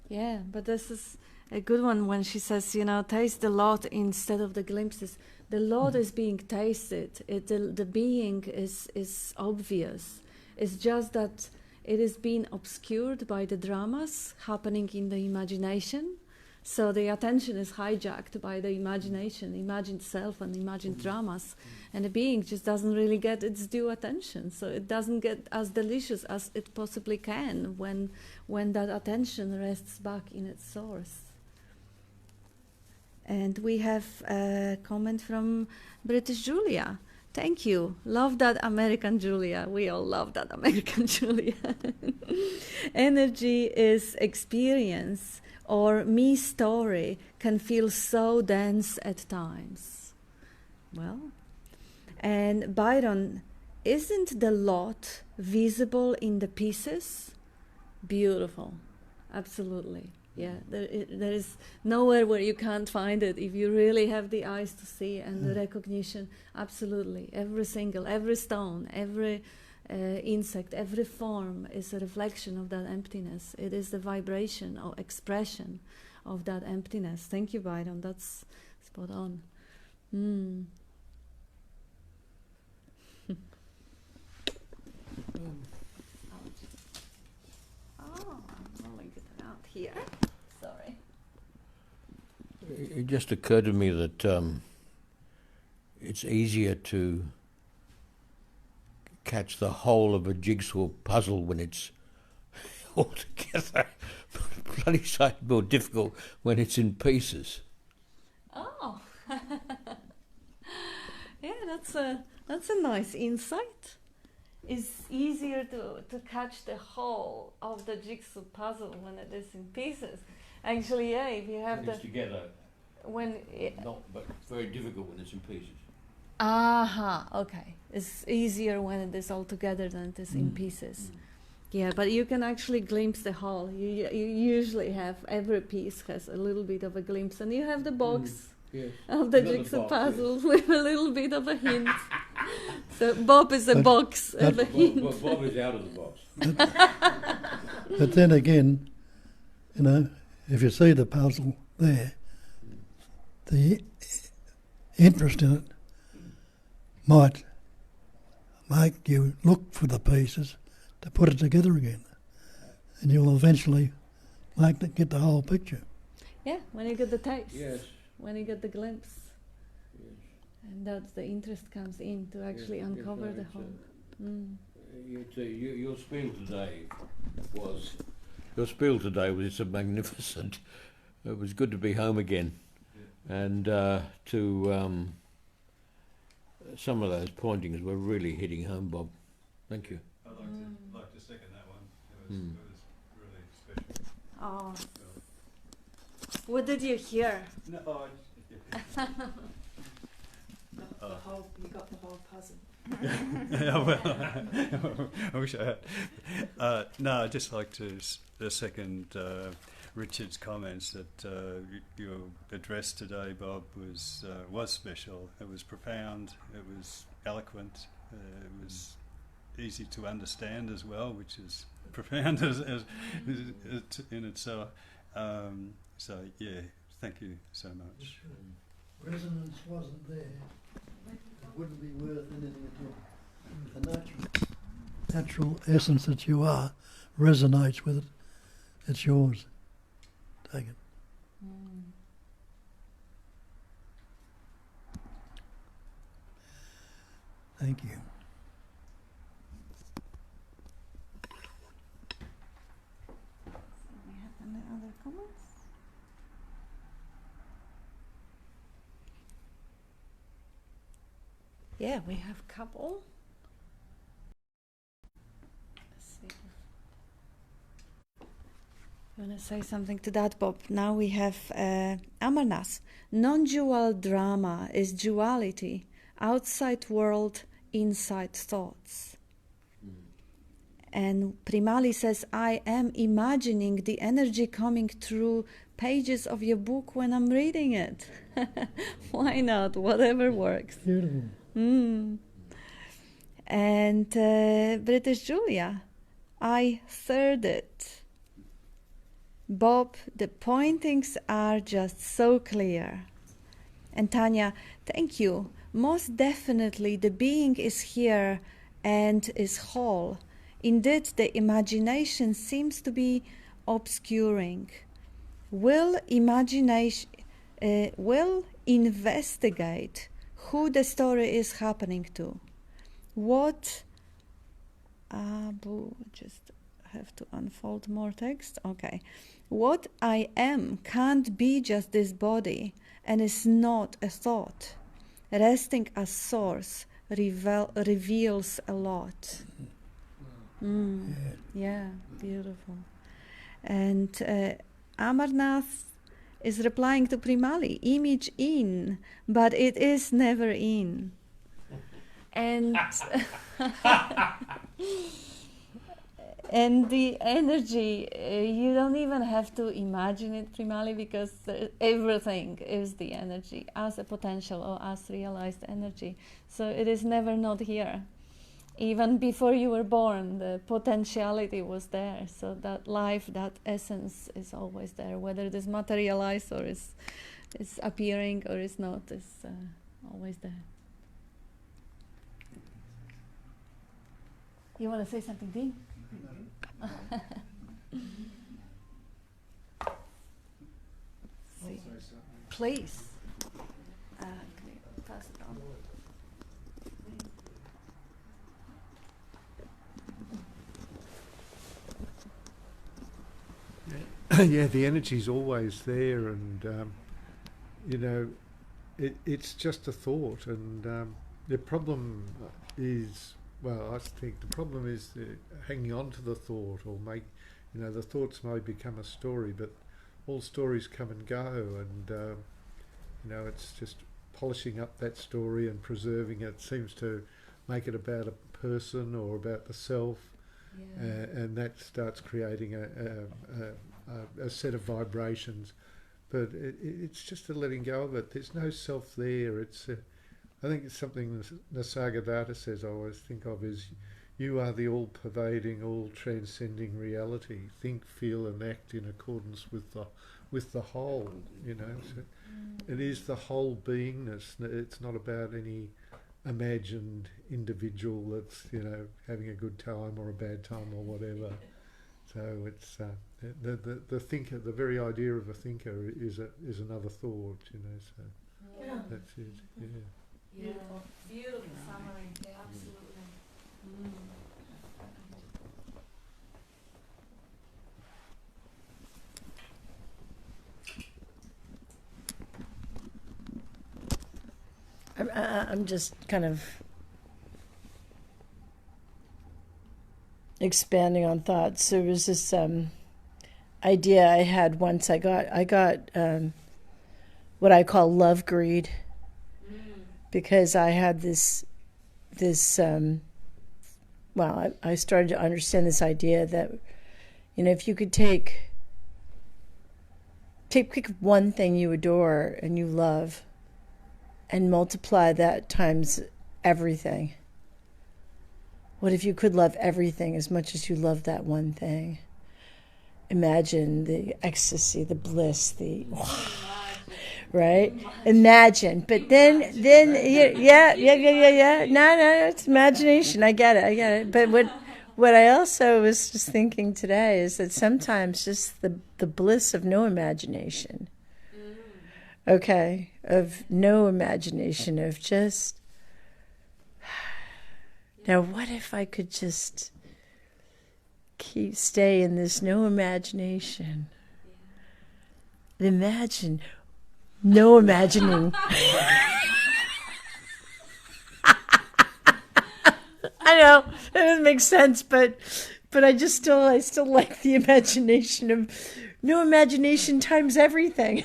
Yeah, but this is a good one when she says, taste the lot instead of the glimpses. The lot is being tasted. The being is obvious. It's just that it is being obscured by the dramas happening in the imagination. So the attention is hijacked by the imagination, imagined self and imagined dramas. And the being just doesn't really get its due attention. So it doesn't get as delicious as it possibly can when that attention rests back in its source. And we have a comment from British Julia. Thank you. Love that American Julia. We all love that American Julia. Energy is experience, or me story can feel so dense at times. Well, and Byron, isn't the lot visible in the pieces? Beautiful. Absolutely. Yeah, there is nowhere where you can't find it if you really have the eyes to see and the recognition. Absolutely. Every stone, every insect, every form is a reflection of that emptiness. It is the vibration or expression of that emptiness. Thank you, Byron. That's spot on. I'm rolling it around here. Sorry. It just occurred to me that it's easier to catch the whole of a jigsaw puzzle when it's all together. Bloody sight more difficult when it's in pieces. Oh, yeah, that's a nice insight. It's easier to catch the whole of the jigsaw puzzle when it is in pieces. Actually, yeah, if you have It's together, but very difficult when it's in pieces. Okay. It's easier when it is all together than it is in pieces. Yeah, but you can actually glimpse the whole. You usually have, every piece has a little bit of a glimpse, and you have the box of the jigsaw puzzle with a little bit of a hint. So Bob is a box of a hint. Bob is out of the box. But then again, if you see the puzzle there, the interest in it might make you look for the pieces to put it together again, and you'll eventually get the whole picture. Yeah, when you get the taste. Yes. When you get the glimpse. Yes. And that's the interest comes in to actually uncover the whole. Your spiel today was so magnificent. It was good to be home again, and some of those pointings were really hitting home, Bob. Thank you. I'd like to second that one. It was really special. Oh. What did you hear? No, You got the whole puzzle. I wish I had. No, I'd just like to second Richard's comments that your address today, Bob, was special. It was profound. It was eloquent. It was easy to understand as well, which is profound as in itself. So yeah, thank you so much. Resonance wasn't there, it wouldn't be worth anything at all. The natural essence that you are resonates with it. It's yours. Take it. Thank you. We have any other comments? Yeah, we have a couple. Let's see. You want to say something to that, Bob? Now we have Amarnath. Non-dual drama is duality. Outside world, inside thoughts. And Primali says, I am imagining the energy coming through pages of your book when I'm reading it. Why not? Whatever works. Beautiful. And British Julia, I third it. Bob, the pointings are just so clear. And Tanya, thank you. Most definitely the being is here and is whole. Indeed, the imagination seems to be obscuring. Will investigate who the story is happening to. What just have to unfold more text. Okay. What I am can't be just this body and is not a thought. Resting as source reveals a lot. Yeah, beautiful. And Amarnath is replying to Primali, image in, but it is never in. And and the energy, you don't even have to imagine it, Primali, because everything is the energy as a potential or as realized energy. So it is never not here. Even before you were born, the potentiality was there. So that life, that essence is always there. Whether it is materialized or is appearing or is not, is always there. You want to say something, Dean? Please. Can you pass it on? Yeah, the energy's always there, and it's just a thought, and the problem is, well, I think the problem is hanging on to the thought, or the thoughts may become a story, but all stories come and go, and it's just polishing up that story and preserving it seems to make it about a person or about the self, and that starts creating a set of vibrations. But it's just a letting go of it. There's no self there. I think it's something Nisargadatta says I always think of is, you are the all-pervading, all-transcending reality. Think, feel and act in accordance with the whole, So it is the whole beingness. It's not about any imagined individual that's, having a good time or a bad time or whatever. So it's the thinker, the very idea of a thinker is another thought, So that's it. Yeah. Beautiful, beautiful summary. Yeah, absolutely. I'm just kind of expanding on thoughts. There was this idea I had once. I got what I call love greed, because I had this I started to understand this idea that, if you could pick one thing you adore and you love and multiply that times everything. What if you could love everything as much as you love that one thing? imagine the ecstasy, the bliss, the right? Imagine. But then yeah. No, it's imagination. I get it. But what I also was just thinking today is that sometimes just the bliss of no imagination. Okay, of no imagination, of just, now what if I could just stay in this no imagination? Imagine, no imagining. I know, that doesn't make sense, but I still like the imagination of no imagination times everything.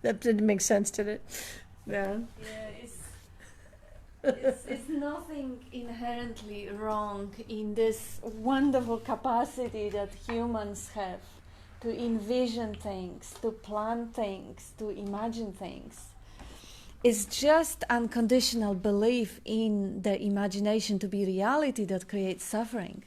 That didn't make sense, did it? Yeah. It's nothing inherently wrong in this wonderful capacity that humans have to envision things, to plan things, to imagine things. It's just unconditional belief in the imagination to be reality that creates suffering.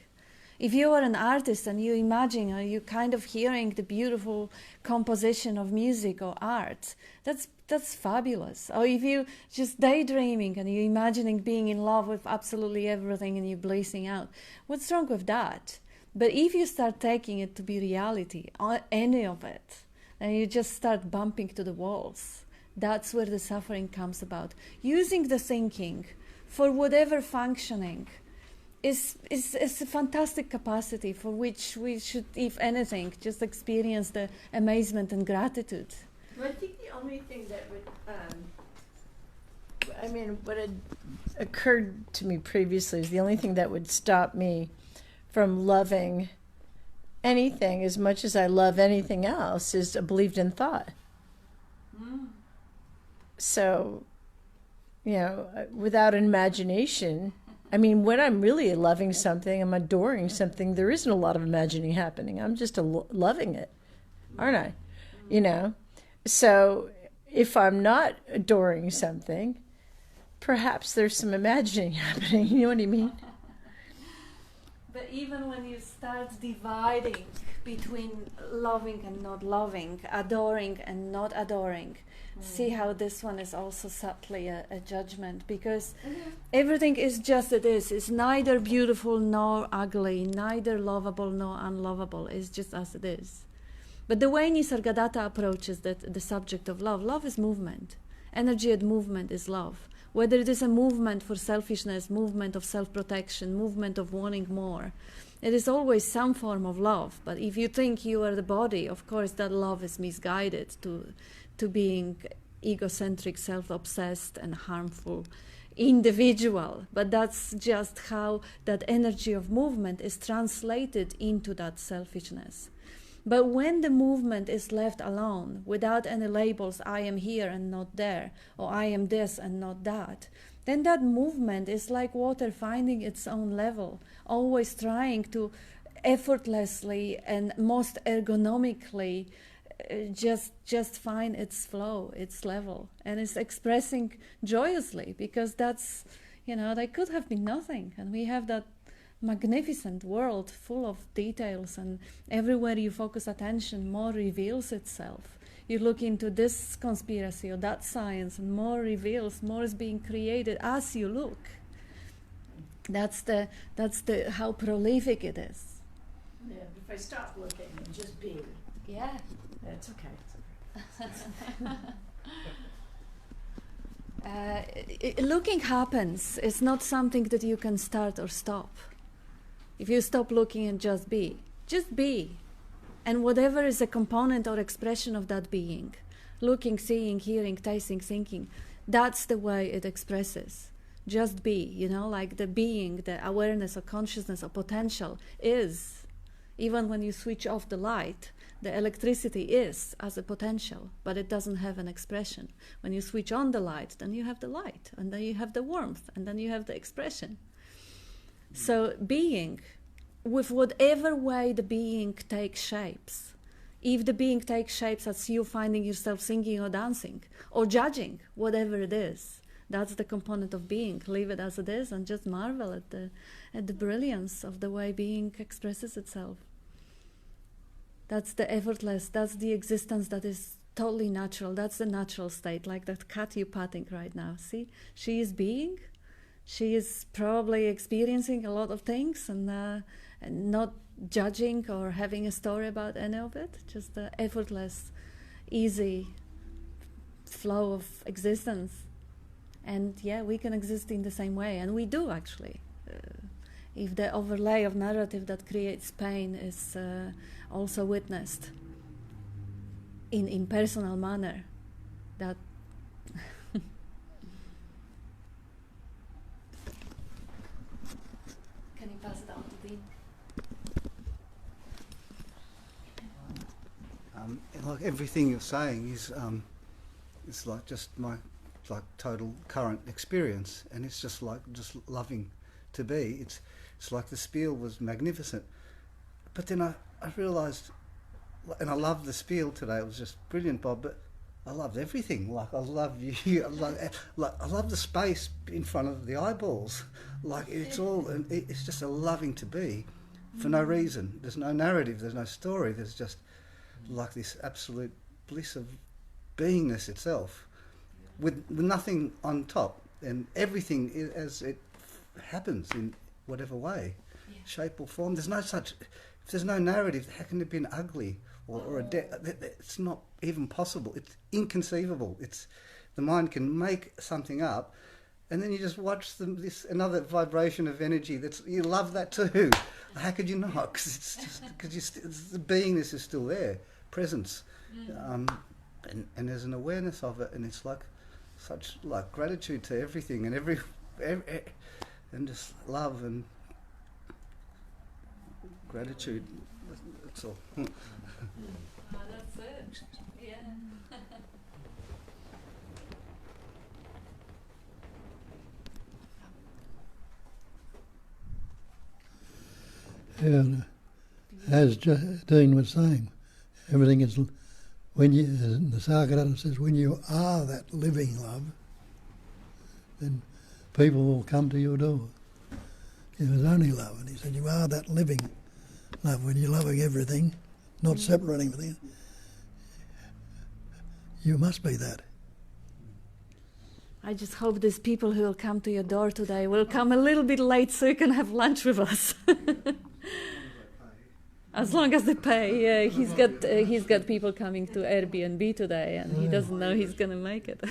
If you are an artist and you imagine, or you kind of hearing the beautiful composition of music or art, that's fabulous. Or if you just daydreaming and you're imagining being in love with absolutely everything and you're blissing out, what's wrong with that? But if you start taking it to be reality, any of it, and you just start bumping to the walls, that's where the suffering comes about. Using the thinking for whatever functioning is a fantastic capacity for which we should, if anything, just experience the amazement and gratitude. Well, I think the only thing that would, what had occurred to me previously is the only thing that would stop me from loving anything as much as I love anything else is a believed in thought. So, without an imagination, when I'm really loving something, I'm adoring something, there isn't a lot of imagining happening. I'm just loving it, aren't I? So if I'm not adoring something, perhaps there's some imagining happening. You know what I mean? But even when you start dividing between loving and not loving, adoring and not adoring, see how this one is also subtly a judgment, because everything is just it is. It's neither beautiful nor ugly, neither lovable nor unlovable. It's just as it is. But the way Nisargadatta approaches the subject of love is movement. Energy and movement is love. Whether it is a movement for selfishness, movement of self-protection, movement of wanting more, it is always some form of love. But if you think you are the body, of course that love is misguided to being egocentric, self-obsessed and harmful individual. But that's just how that energy of movement is translated into that selfishness. But when the movement is left alone, without any labels, I am here and not there, or I am this and not that, then that movement is like water finding its own level, always trying to effortlessly and most ergonomically just find its flow, its level, and it's expressing joyously, because that's, they could have been nothing, and we have that magnificent world full of details, and everywhere you focus attention, more reveals itself. You look into this conspiracy or that science, and more reveals, more is being created as you look. That's the how prolific it is. Yeah, if I stop looking and just be. Yeah. It's okay. Looking happens. It's not something that you can start or stop. If you stop looking and just be. And whatever is a component or expression of that being, looking, seeing, hearing, tasting, thinking, that's the way it expresses. Just be, like the being, the awareness or consciousness or potential is. Even when you switch off the light, the electricity is as a potential, but it doesn't have an expression. When you switch on the light, then you have the light, and then you have the warmth, and then you have the expression. So being, with whatever way the being takes shapes, if the being takes shapes as you finding yourself singing or dancing, or judging, whatever it is, That's the component of being. Leave it as it is and just marvel at the brilliance of the way being expresses itself. That's the effortless, that's the existence that is totally natural. That's the natural state, like that cat you're patting right now. See, she is being. She is probably experiencing a lot of things and not judging or having a story about any of it. Just the effortless, easy flow of existence. And yeah, we can exist in the same way, and we do actually. If the overlay of narrative that creates pain is also witnessed in personal manner, that can you pass it on to Dean? Like everything you're saying is like just my like total current experience, and it's just like just loving to be. It's like the spiel was magnificent, but then I realised, and I loved the spiel today. It was just brilliant, Bob. But I loved everything. Like I love you. I love the space in front of the eyeballs. Like it's all, and it's just a loving to be, for no reason. There's no narrative. There's no story. There's just like this absolute bliss of beingness itself, with nothing on top, and everything as it happens in whatever way, shape or form. There's no such. If there's no narrative, how can there be an ugly or a death? It's not even possible. It's inconceivable. It's the mind can make something up, and then you just watch this another vibration of energy. You love that too. How could you not? Because it's just the beingness is still there, presence, and there's an awareness of it, and it's like such like gratitude to everything and every and just love and gratitude. That's all. That's it. Yeah. And as Dean was saying, everything is when you. The Sat-Chit-Ananda says, when you are that living love, then people will come to your door. It was only love, and he said, you are that living love. When you're loving everything, not separating everything, you must be that. I just hope these people who will come to your door today will come a little bit late so you can have lunch with us. As long as they pay. Yeah, he's got people coming to Airbnb today, and he doesn't know he's gonna make it.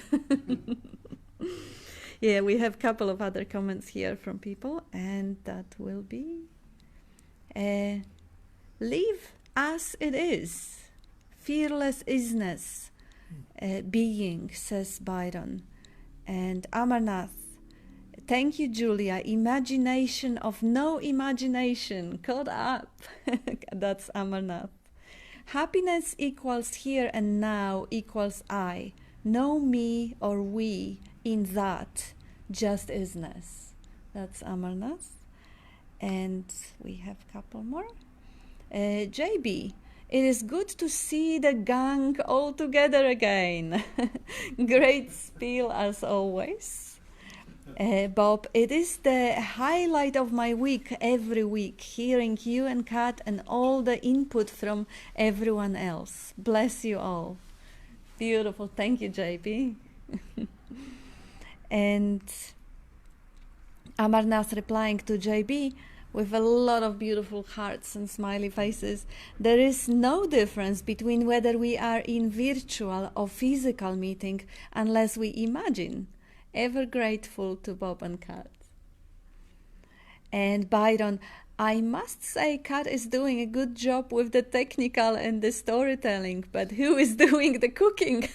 Yeah, we have a couple of other comments here from people, and that will be live as it is. Fearless isness, being, says Byron. And Amarnath, thank you, Julia. Imagination of no imagination. Caught up. That's Amarnath. Happiness equals here and now equals I. No me or we in that. Just isness. That's Amarnath. And we have a couple more. JB. It is good to see the gang all together again. Great spiel as always. Bob, it is the highlight of my week every week, hearing you and Kat and all the input from everyone else. Bless you all. Beautiful. Thank you, JB. And Amarnath replying to JB, with a lot of beautiful hearts and smiley faces. There is no difference between whether we are in virtual or physical meeting unless we imagine. Ever grateful to Bob and Kat. And Byron, I must say Kat is doing a good job with the technical and the storytelling, but who is doing the cooking?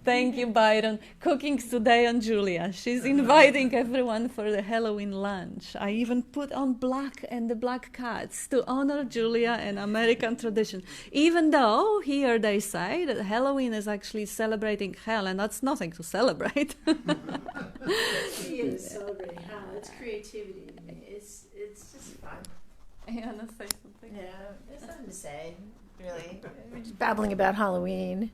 Thank you, Byron. Cooking's today on Julia. She's inviting everyone for the Halloween lunch. I even put on black and the black cats to honor Julia and American tradition. Even though here they say that Halloween is actually celebrating hell, and that's nothing to celebrate. She is celebrating hell. It's creativity. It's just fun. You want to say something? Yeah, there's nothing to say, really. We're just babbling about Halloween.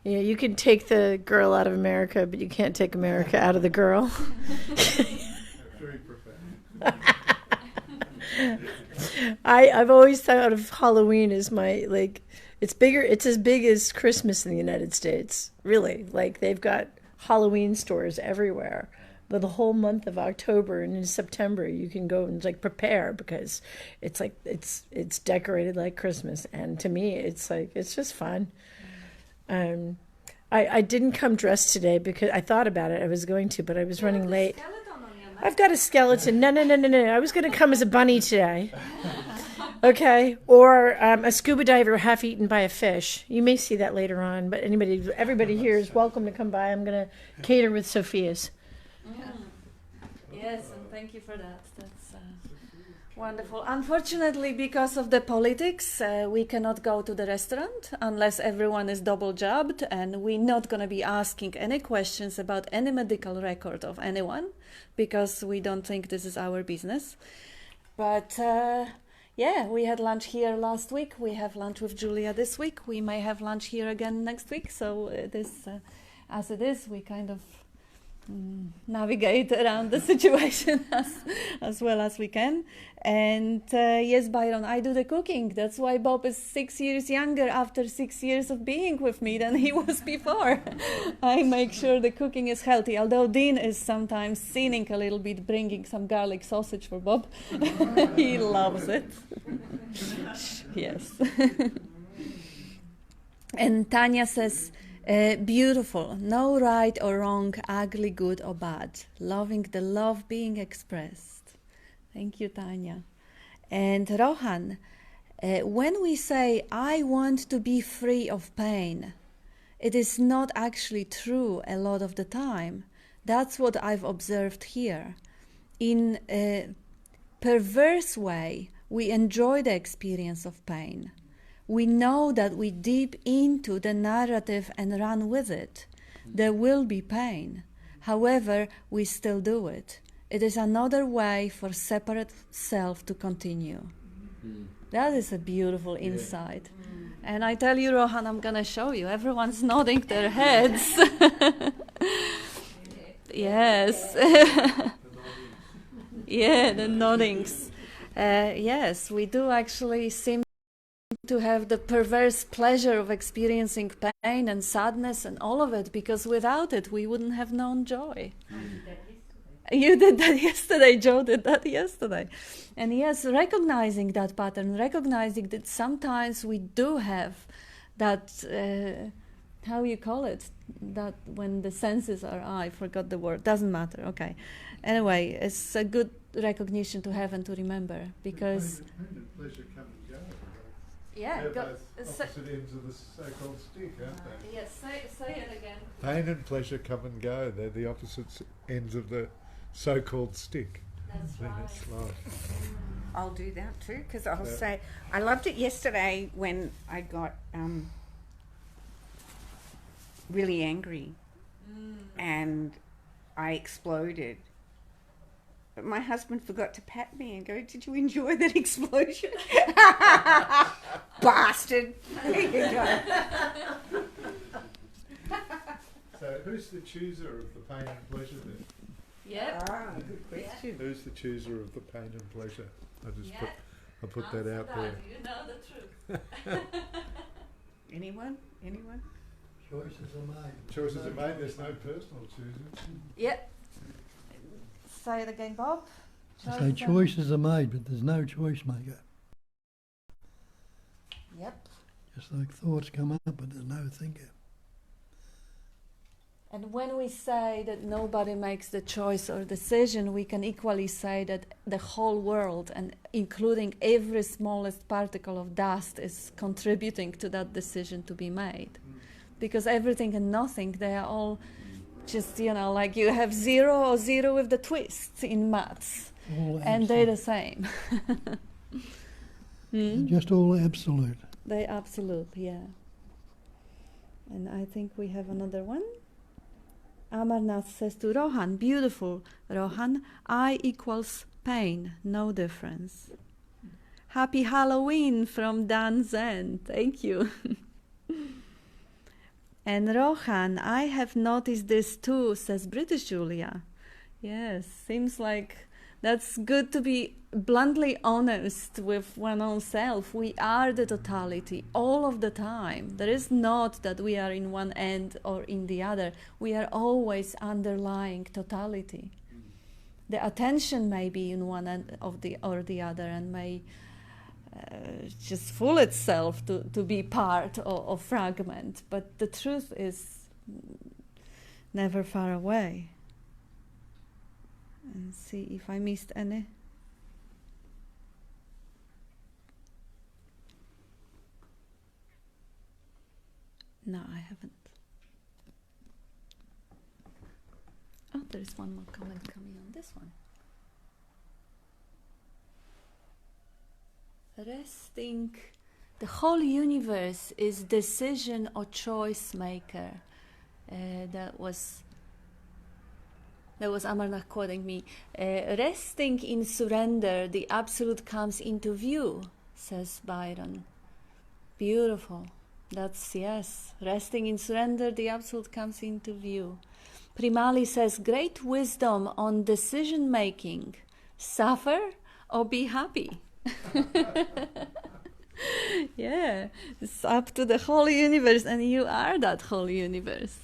Yeah, you can take the girl out of America, but you can't take America out of the girl. Very profound. I've always thought of Halloween as my, like, it's as big as Christmas in the United States, really. Like, they've got Halloween stores everywhere. But the whole month of October and in September, you can go and, like, prepare, because it's like, it's decorated like Christmas. And to me, it's like, it's just fun. I didn't come dressed today because I thought about it. I was going to, but I was running late. I've got a skeleton. No. I was going to come as a bunny today. Okay. Or a scuba diver half eaten by a fish. You may see that later on, but everybody here is welcome to come by. I'm going to cater with Sophia's. Yes, and thank you for that. That's wonderful. Unfortunately, because of the politics, we cannot go to the restaurant unless everyone is double jabbed, and we're not going to be asking any questions about any medical record of anyone, because we don't think this is our business. But yeah, we had lunch here last week. We have lunch with Julia this week. We may have lunch here again next week. So this, as it is, we kind of navigate around the situation as well as we can. And yes, Byron, I do the cooking. That's why Bob is 6 years younger after 6 years of being with me than he was before. I make sure the cooking is healthy, although Dean is sometimes sinning a little bit, bringing some garlic sausage for Bob. He loves it. Yes. And Tanya says, beautiful, no right or wrong, ugly, good or bad. Loving the love being expressed. Thank you, Tanya. And Rohan, when we say, I want to be free of pain, it is not actually true a lot of the time. That's what I've observed here. In a perverse way, we enjoy the experience of pain. We know that we deep into the narrative and run with it. There will be pain. However, we still do it. It is another way for separate self to continue. That is a beautiful insight. And I tell you, Rohan, I'm going to show you. Everyone's nodding their heads. Yes. Yeah, the noddings. Yes, we do actually seem to have the perverse pleasure of experiencing pain and sadness and all of it, because without it we wouldn't have known joy. You did that yesterday, Joe did that yesterday. And yes, recognizing that pattern, recognizing that sometimes we do have that, how you call it, that when the senses are, I forgot the word, doesn't matter, okay. Anyway, it's a good recognition to have and to remember, because... Pain and pleasure come and go. Yeah, They're both opposite ends of the so-called stick, aren't they? Yes, say it again. Pain and pleasure come and go. They're the opposite ends of the so-called stick. That's Then right. it's life. I'll do that too, because I'll Yeah. say, I loved it yesterday when I got really angry and I exploded. But my husband forgot to pat me and go, did you enjoy that explosion? Bastard. There you go. So who's the chooser of the pain and pleasure then? Yep. Ah, good question. Who's the chooser of the pain and pleasure? Yeah. I put that out there. You know the truth. Anyone? Choices are made. Choices are made, there's no personal choosers. Yep. Say it again, Bob. I say choices are made, but there's no choice maker. Yep. Just like thoughts come up, but there's no thinker. And when we say that nobody makes the choice or decision, we can equally say that the whole world, and including every smallest particle of dust, is contributing to that decision to be made. Because everything and nothing, they are all just, like you have 0 or 0 with the twists in maths. All And they're the same. Just all absolute. They absolute, yeah. And I think we have another one. Amarnath says to Rohan, beautiful, Rohan, I equals pain, no difference. Happy Halloween from Dan Zen. Thank you. And Rohan, I have noticed this too, says British Julia. Yes, seems like that's good to be bluntly honest with one's own self. We are the totality all of the time. There is not that we are in one end or in the other. We are always underlying totality. The attention may be in one end of the or the other, and may just fool itself to be part or fragment. But the truth is never far away. And see if I missed any. No, I haven't. Oh, there is one more comment coming on this one. Resting, the whole universe is decision or choice maker. That was Amarnath quoting me. Resting in surrender, the absolute comes into view, says Byron. Beautiful. That's, yes. Resting in surrender, the absolute comes into view. Primali says, great wisdom on decision making. Suffer or be happy. Yeah, it's up to the whole universe, and you are that whole universe.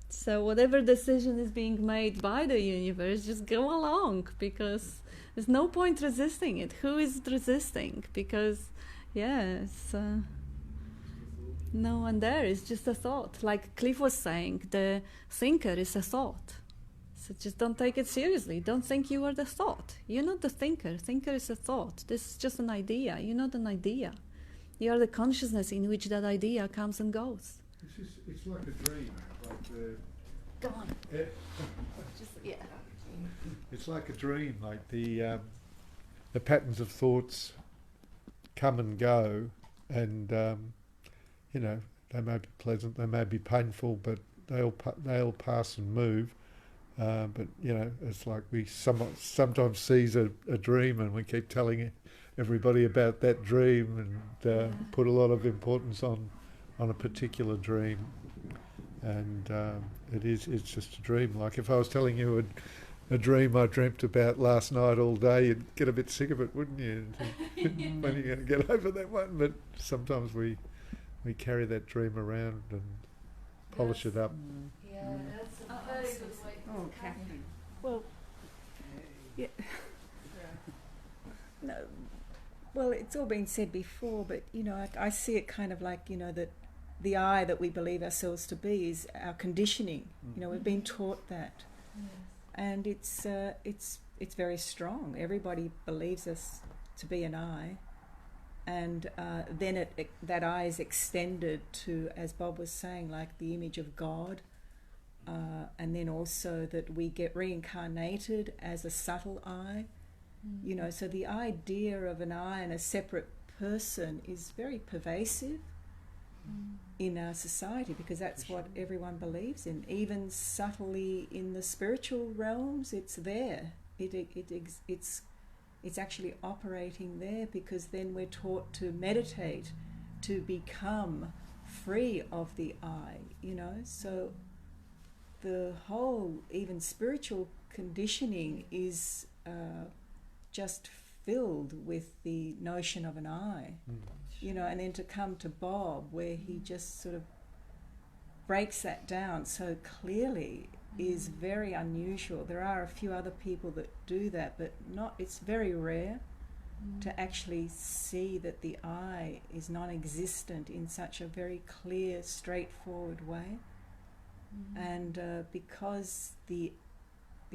So whatever decision is being made by the universe, just go along, because there's no point resisting it. Who is resisting? Because, yes, no one there. It's just a thought. Like Cliff was saying, the thinker is a thought. So just don't take it seriously. Don't think you are the thought. You're not the thinker. Thinker is a thought. This is just an idea. You're not an idea. You are the consciousness in which that idea comes and goes. It's like a dream. Like the, Go on. Just, yeah. It's like a dream. Like the patterns of thoughts come and go, and you know, they may be pleasant, they may be painful, but they'll pass and move. But you know, it's like we sometimes seize a dream, and we keep telling everybody about that dream, and put a lot of importance on a particular dream. And it's just a dream. Like if I was telling you a dream I dreamt about last night all day, you'd get a bit sick of it, wouldn't you? When are you going to get over that one? But sometimes we carry that dream around and polish it up. Yeah, that's a very good way. Oh, Catherine. Well, yeah. No, well, it's all been said before, but you know, I see it kind of like, you know, that the I that we believe ourselves to be is our conditioning. You know, we've been taught that, and it's very strong. Everybody believes us to be an I, and then that I is extended to, as Bob was saying, like the image of God, and then also that we get reincarnated as a subtle I. You know, so the idea of an I and a separate person is very pervasive in our society, because that's what everyone believes in. Even subtly in the spiritual realms, it's there. It's actually operating there, because then we're taught to meditate, to become free of the I, you know. So the whole, even spiritual conditioning is just filled with the notion of an I, you know. And then to come to Bob, where he just sort of breaks that down so clearly, is very unusual. There are a few other people that do that, but not. It's very rare to actually see that the I is non-existent in such a very clear, straightforward way. And because the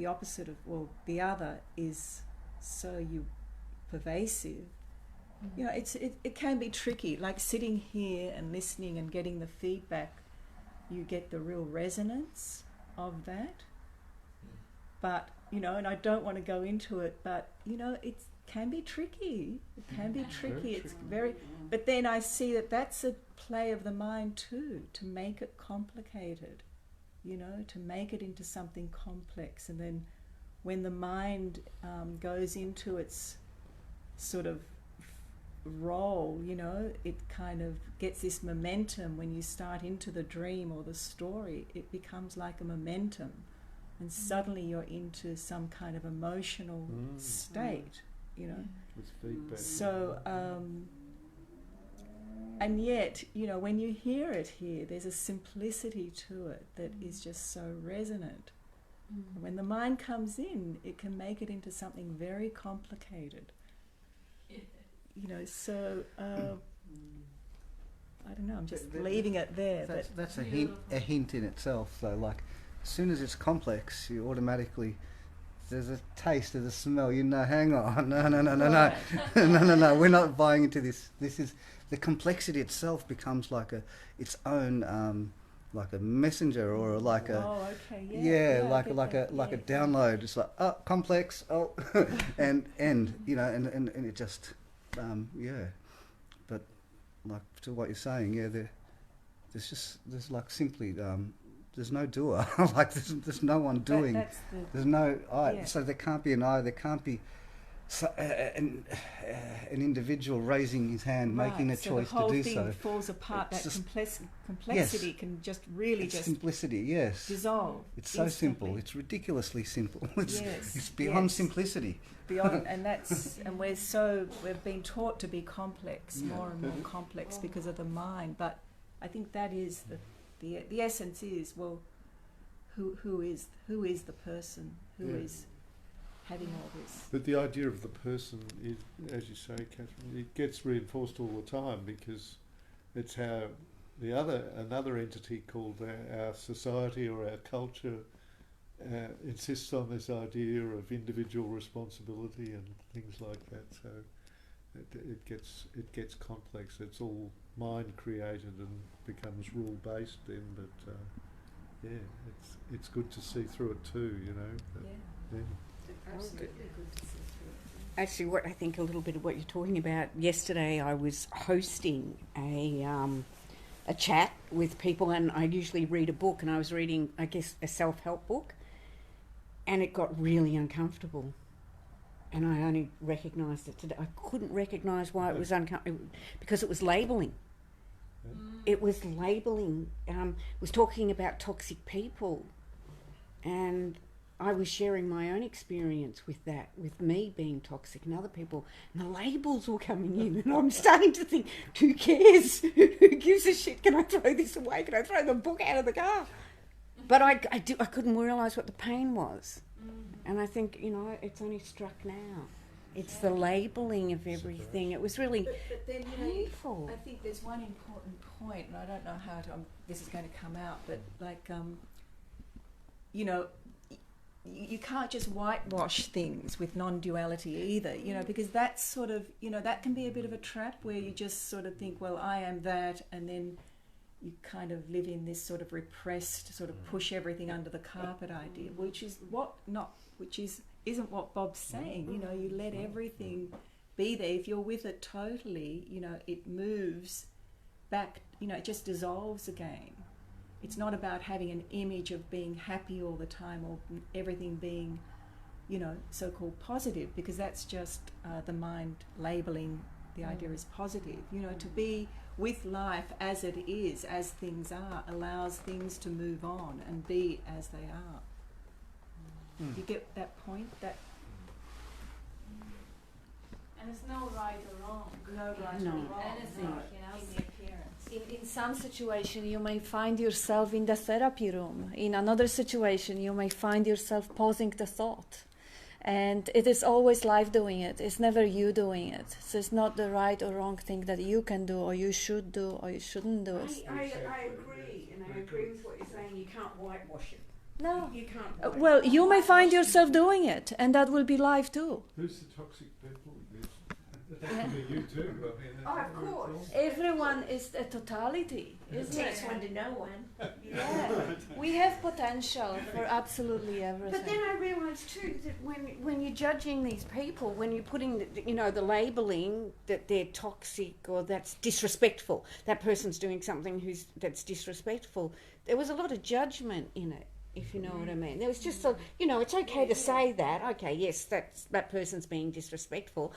opposite of, well, the other is so pervasive, you know, it can be tricky. Like sitting here and listening and getting the feedback, you get the real resonance of that. But, you know, and I don't want to go into it, but, you know, it can be tricky. It can be tricky. It's very, but then I see that that's a play of the mind too, to make it complicated, you know, to make it into something complex. And then when the mind goes into its sort of role, you know, it kind of gets this momentum when you start into the dream or the story. It becomes like a momentum, and suddenly you're into some kind of emotional state, you know. With feedback. So, and yet, you know, when you hear it here, there's a simplicity to it that is just so resonant. And when the mind comes in, it can make it into something very complicated. You know, so I don't know. I'm just leaving it there. That's a hint in itself, though. Like, as soon as it's complex, you automatically there's a taste, there's a smell. You know, hang on, no, no. We're not buying into this. This is the complexity itself becomes like its own. Like a messenger or like a like a download. It's like complex and you know and it just but like to what you're saying, there's like simply there's no doer. Like there's no one doing. There's no I. So there can't be an I. There can't be an individual raising his hand, making a choice to do so. The whole thing falls apart. It's that complexity can just really it's simplicity. Yes, dissolve. It's so simple. It's ridiculously simple. It's beyond simplicity. Beyond, and we've been taught to be complex, more and more complex because of the mind. But I think that is the essence is, well, who is the person who is having all this. But the idea of the person is, as you say, Catherine, it gets reinforced all the time because it's how another entity called our society or our culture insists on this idea of individual responsibility and things like that. So it gets complex. It's all mind created and becomes rule based then. But it's good to see through it too. You know. Yeah. Absolutely good to see through. Actually, what I think a little bit of what you're talking about. Yesterday, I was hosting a chat with people, and I usually read a book, and I was reading, I guess, a self-help book, and it got really uncomfortable. And I only recognised it today. I couldn't recognise why it was uncomfortable because it was labelling. It was labelling. Was talking about toxic people, and I was sharing my own experience with that, with me being toxic and other people, and the labels were coming in, and I'm starting to think, who cares? Who gives a shit? Can I throw this away? Can I throw the book out of the car? But I couldn't realise what the pain was. And I think, you know, it's only struck now. It's the labelling of everything. It was really but then, painful. You know, I think there's one important point, and I don't know how this is going to come out, but like, you know, you can't just whitewash things with non-duality either, you know, because that's sort of, you know, that can be a bit of a trap where you just sort of think, well, I am that, and then you kind of live in this sort of repressed, sort of push everything under the carpet idea, isn't what Bob's saying. You know, you let everything be there. If you're with it totally, you know, it moves back, you know, it just dissolves again. It's not about having an image of being happy all the time or everything being, you know, so-called positive, because that's just the mind labelling the idea as positive. You know, to be with life as it is, as things are, allows things to move on and be as they are. You get that point? And there's no right or wrong. No right or wrong. Anything, No. you know. In the appearance. In some situation, you may find yourself in the therapy room. In another situation, you may find yourself posing the thought. And it is always life doing it. It's never you doing it. So it's not the right or wrong thing that you can do, or you should do, or you shouldn't do. I agree, and I agree with what you're saying. You can't whitewash it. No. You can't. Well, you may find yourself doing it, and that will be life too. Who's the toxic people? That could be you too. I mean, of course. Everyone is a totality, isn't it? Takes one to know one. Yeah. We have potential for absolutely everything. But then I realised too that when you're judging these people, when you're putting the labelling that they're toxic or that's disrespectful, that person's doing something that's disrespectful, there was a lot of judgment in it. If you know what I mean. There was just it's okay to say that. Okay, yes, that person's being disrespectful.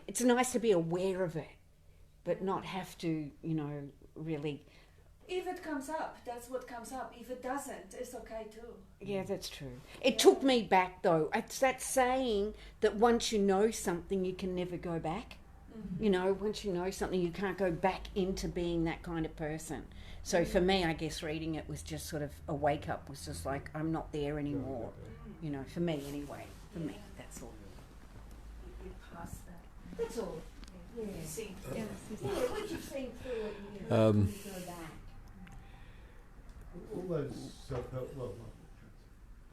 It's nice to be aware of it, but not have to, really. If it comes up, that's what comes up. If it doesn't, it's okay too. Yeah, that's true. It took me back, though. It's that saying that once you know something, you can never go back. Mm-hmm. Once you know something, you can't go back into being that kind of person. So for me, I guess reading it was just sort of a wake-up, was just like, I'm not there anymore. For me anyway. For me, that's all. You pass that. That's all. Yeah. We keep seeing through it. You go back. All those self-help, well, not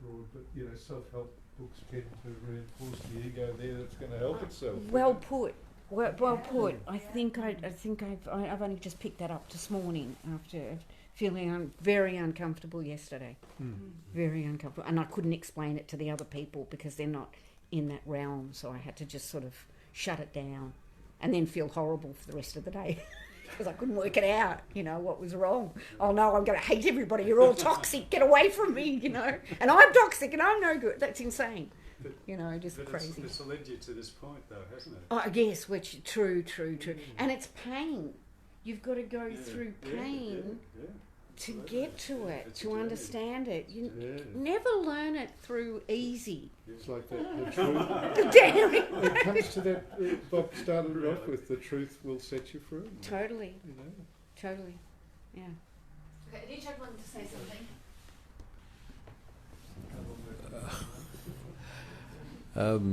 broad, but self-help books tend to reinforce the ego there that's going to help itself. Well put. Well put. I think I've only just picked that up this morning after feeling very uncomfortable yesterday. Very uncomfortable, and I couldn't explain it to the other people because they're not in that realm. So I had to just sort of shut it down, and then feel horrible for the rest of the day. Because I couldn't work it out, what was wrong. Oh no, I'm going to hate everybody. You're all toxic. Get away from me, And I'm toxic and I'm no good. That's insane. Just crazy. It's led you to this point, though, hasn't it? Oh, yes, which true. And it's pain. You've got to go through pain to get to it, to understand it. You never learn it through easy. It's like the truth. It comes to that, Bob started it off with, the truth will set you free. Totally. Totally. Yeah. Okay, Richard wanted to say something.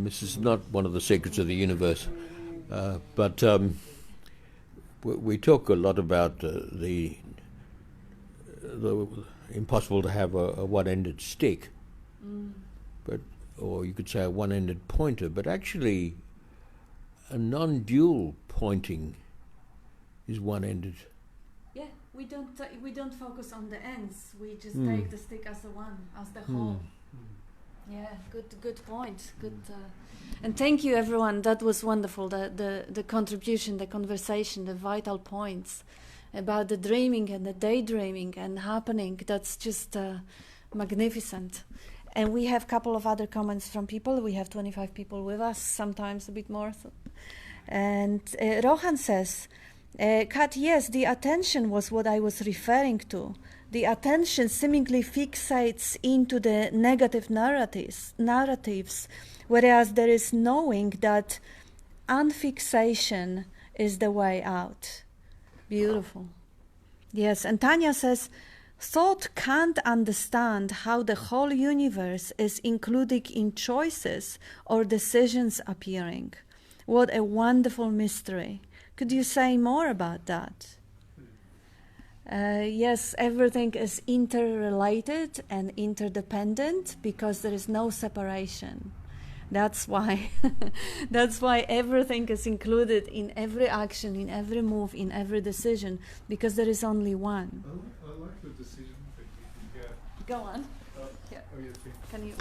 This is not one of the secrets of the universe, but we talk a lot about the impossible to have a one-ended stick, or you could say a one-ended pointer, but actually a non-dual pointing is one-ended. Yeah, we don't focus on the ends. We just take the stick as the one, as the whole. Yeah, good point. Good, and thank you, everyone. That was wonderful. The contribution, the conversation, the vital points about the dreaming and the daydreaming and happening. That's just magnificent. And we have a couple of other comments from people. We have 25 people with us, sometimes a bit more. And Rohan says, Kat, yes, the attention was what I was referring to. The attention seemingly fixates into the negative narratives, whereas there is knowing that unfixation is the way out. Beautiful. Yes, and Tanya says, thought can't understand how the whole universe is included in choices or decisions appearing. What a wonderful mystery. Could you say more about that? Yes, everything is interrelated and interdependent because there is no separation. That's why everything is included in every action, in every move, in every decision, because there is only one. I like the decision thing. Go on. Yeah. Can you?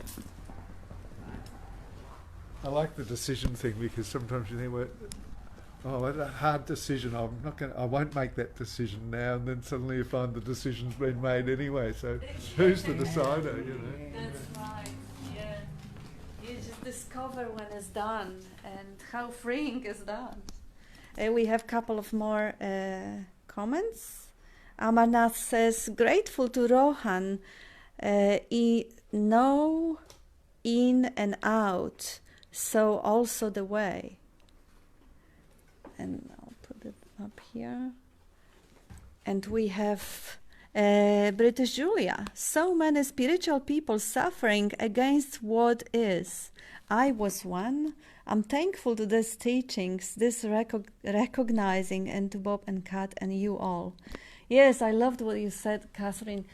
I like the decision thing because sometimes you think, that's a hard decision. I won't make that decision now, and then suddenly you find the decision's been made anyway. So who's the decider? That's right. Yeah. You just discover when it's done and how freeing is that. We have a couple of more comments. Amarnath says, grateful to Rohan. No in and out, so also the way. And I'll put it up here. And we have British Julia. So many spiritual people suffering against what is. I was one. I'm thankful to these teachings, this recognizing, and to Bob and Kat and you all. Yes, I loved what you said, Catherine,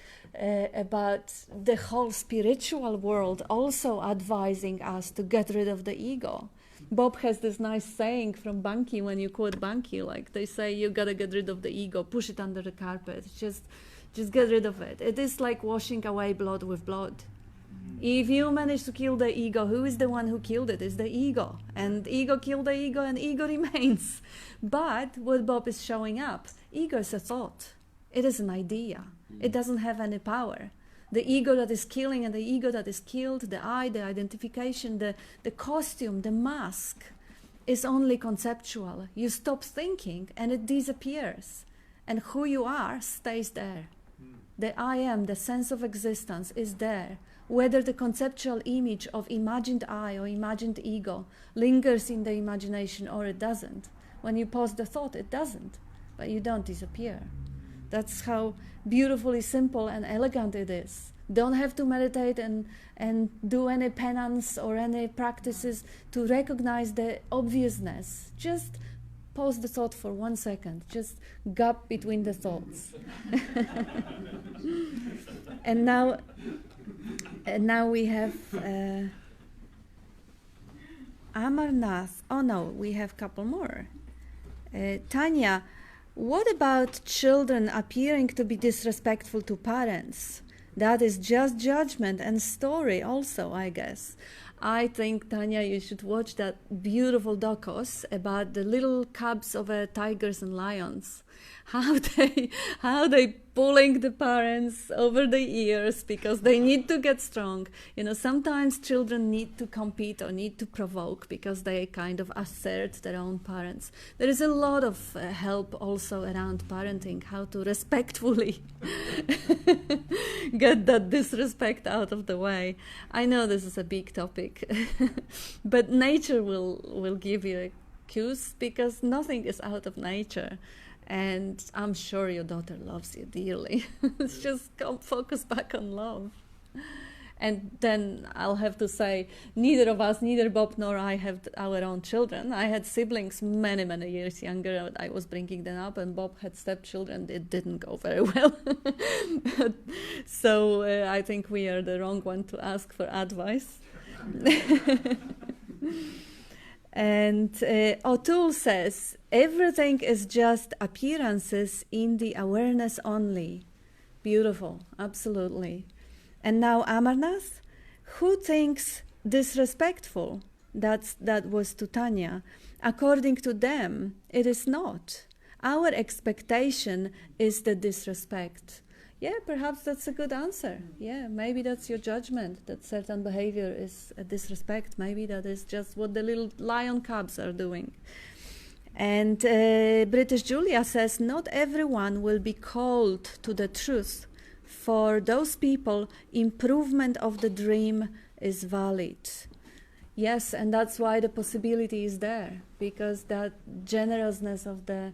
about the whole spiritual world also advising us to get rid of the ego. Bob has this nice saying from Banki, when you quote Banki, like they say, you gotta get rid of the ego, push it under the carpet, just get rid of it. It is like washing away blood with blood. If you manage to kill the ego, who is the one who killed it? It's the ego. And ego killed the ego and ego remains. But what Bob is showing up, ego is a thought. It is an idea. It doesn't have any power. The ego that is killing and the ego that is killed, the I, the identification, the costume, the mask, is only conceptual. You stop thinking and it disappears. And who you are stays there. The I am, the sense of existence is there. Whether the conceptual image of imagined I or imagined ego lingers in the imagination or it doesn't. When you pause the thought, it doesn't, but you don't disappear. That's how beautifully simple and elegant it is. Don't have to meditate and do any penance or any practices to recognize the obviousness. Just pause the thought for 1 second. Just gap between the thoughts. And now we have Amarnath. Oh no, we have a couple more. Tanya, what about children appearing to be disrespectful to parents? That is just judgment and story also, I guess. I think, Tanya, you should watch that beautiful docos about the little cubs of tigers and lions. How they pulling the parents over the ears because they need to get strong. You know, sometimes children need to compete or need to provoke because they kind of assert their own parents. There is a lot of help also around parenting, how to respectfully get that disrespect out of the way. I know this is a big topic, but nature will give you cues because nothing is out of nature. And I'm sure your daughter loves you dearly. It's just focus back on love. And then I'll have to say, neither of us, neither Bob nor I have our own children. I had siblings many, many years younger. I was bringing them up, and Bob had stepchildren. It didn't go very well. So I think we are the wrong one to ask for advice. And O'Toole says, everything is just appearances in the awareness only. Beautiful, absolutely. And now Amarnath, who thinks disrespectful? That was to Tanya. According to them, it is not. Our expectation is the disrespect. Yeah, perhaps that's a good answer. Yeah, maybe that's your judgment, that certain behavior is a disrespect. Maybe that is just what the little lion cubs are doing. And British Julia says, not everyone will be called to the truth. For those people, improvement of the dream is valid. Yes, and that's why the possibility is there, because that generousness of the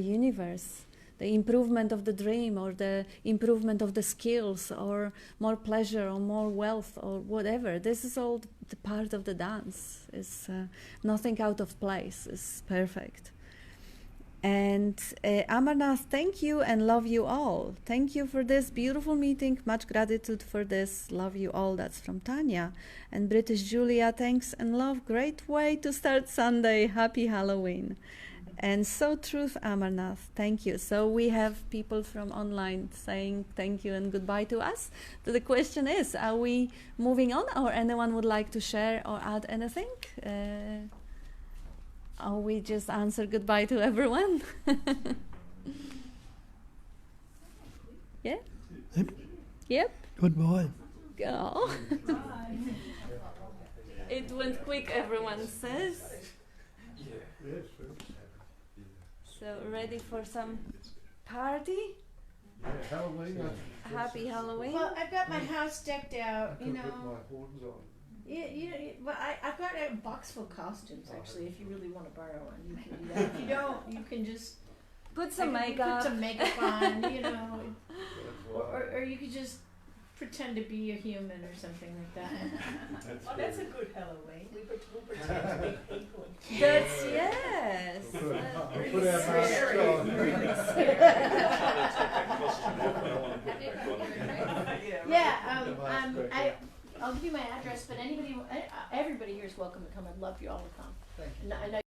universe, the improvement of the dream or the improvement of the skills or more pleasure or more wealth or whatever, this is all the part of the dance. It's nothing out of place. It's perfect. And Amarnath, thank you and love you all. Thank you for this beautiful meeting. Much gratitude for this. Love you all. That's from Tanya. And British Julia, thanks and love. Great way to start Sunday. Happy Halloween. And so truth, Amarnath. Thank you. So we have people from online saying thank you and goodbye to us. So the question is, are we moving on, or anyone would like to share or add anything? Or we just answer goodbye to everyone? Yeah? Yep. Goodbye. Go. It went quick, everyone says. So ready for some party? Yeah, Halloween. Happy Halloween. Well, I've got my house decked out, I you could put know. my horns on. Well, I've got a box full of costumes, actually, if you really want to borrow one. You can do that. If you don't, you can just put some Put makeup. some makeup on, you know. Or you could just pretend to be a human or something like that. That's a good Halloween. We pretend to be people. That's, yes. Put our masks on. Yeah, I'll give you my address, but everybody here is welcome to come. I'd love you all to come. Thank you. And I know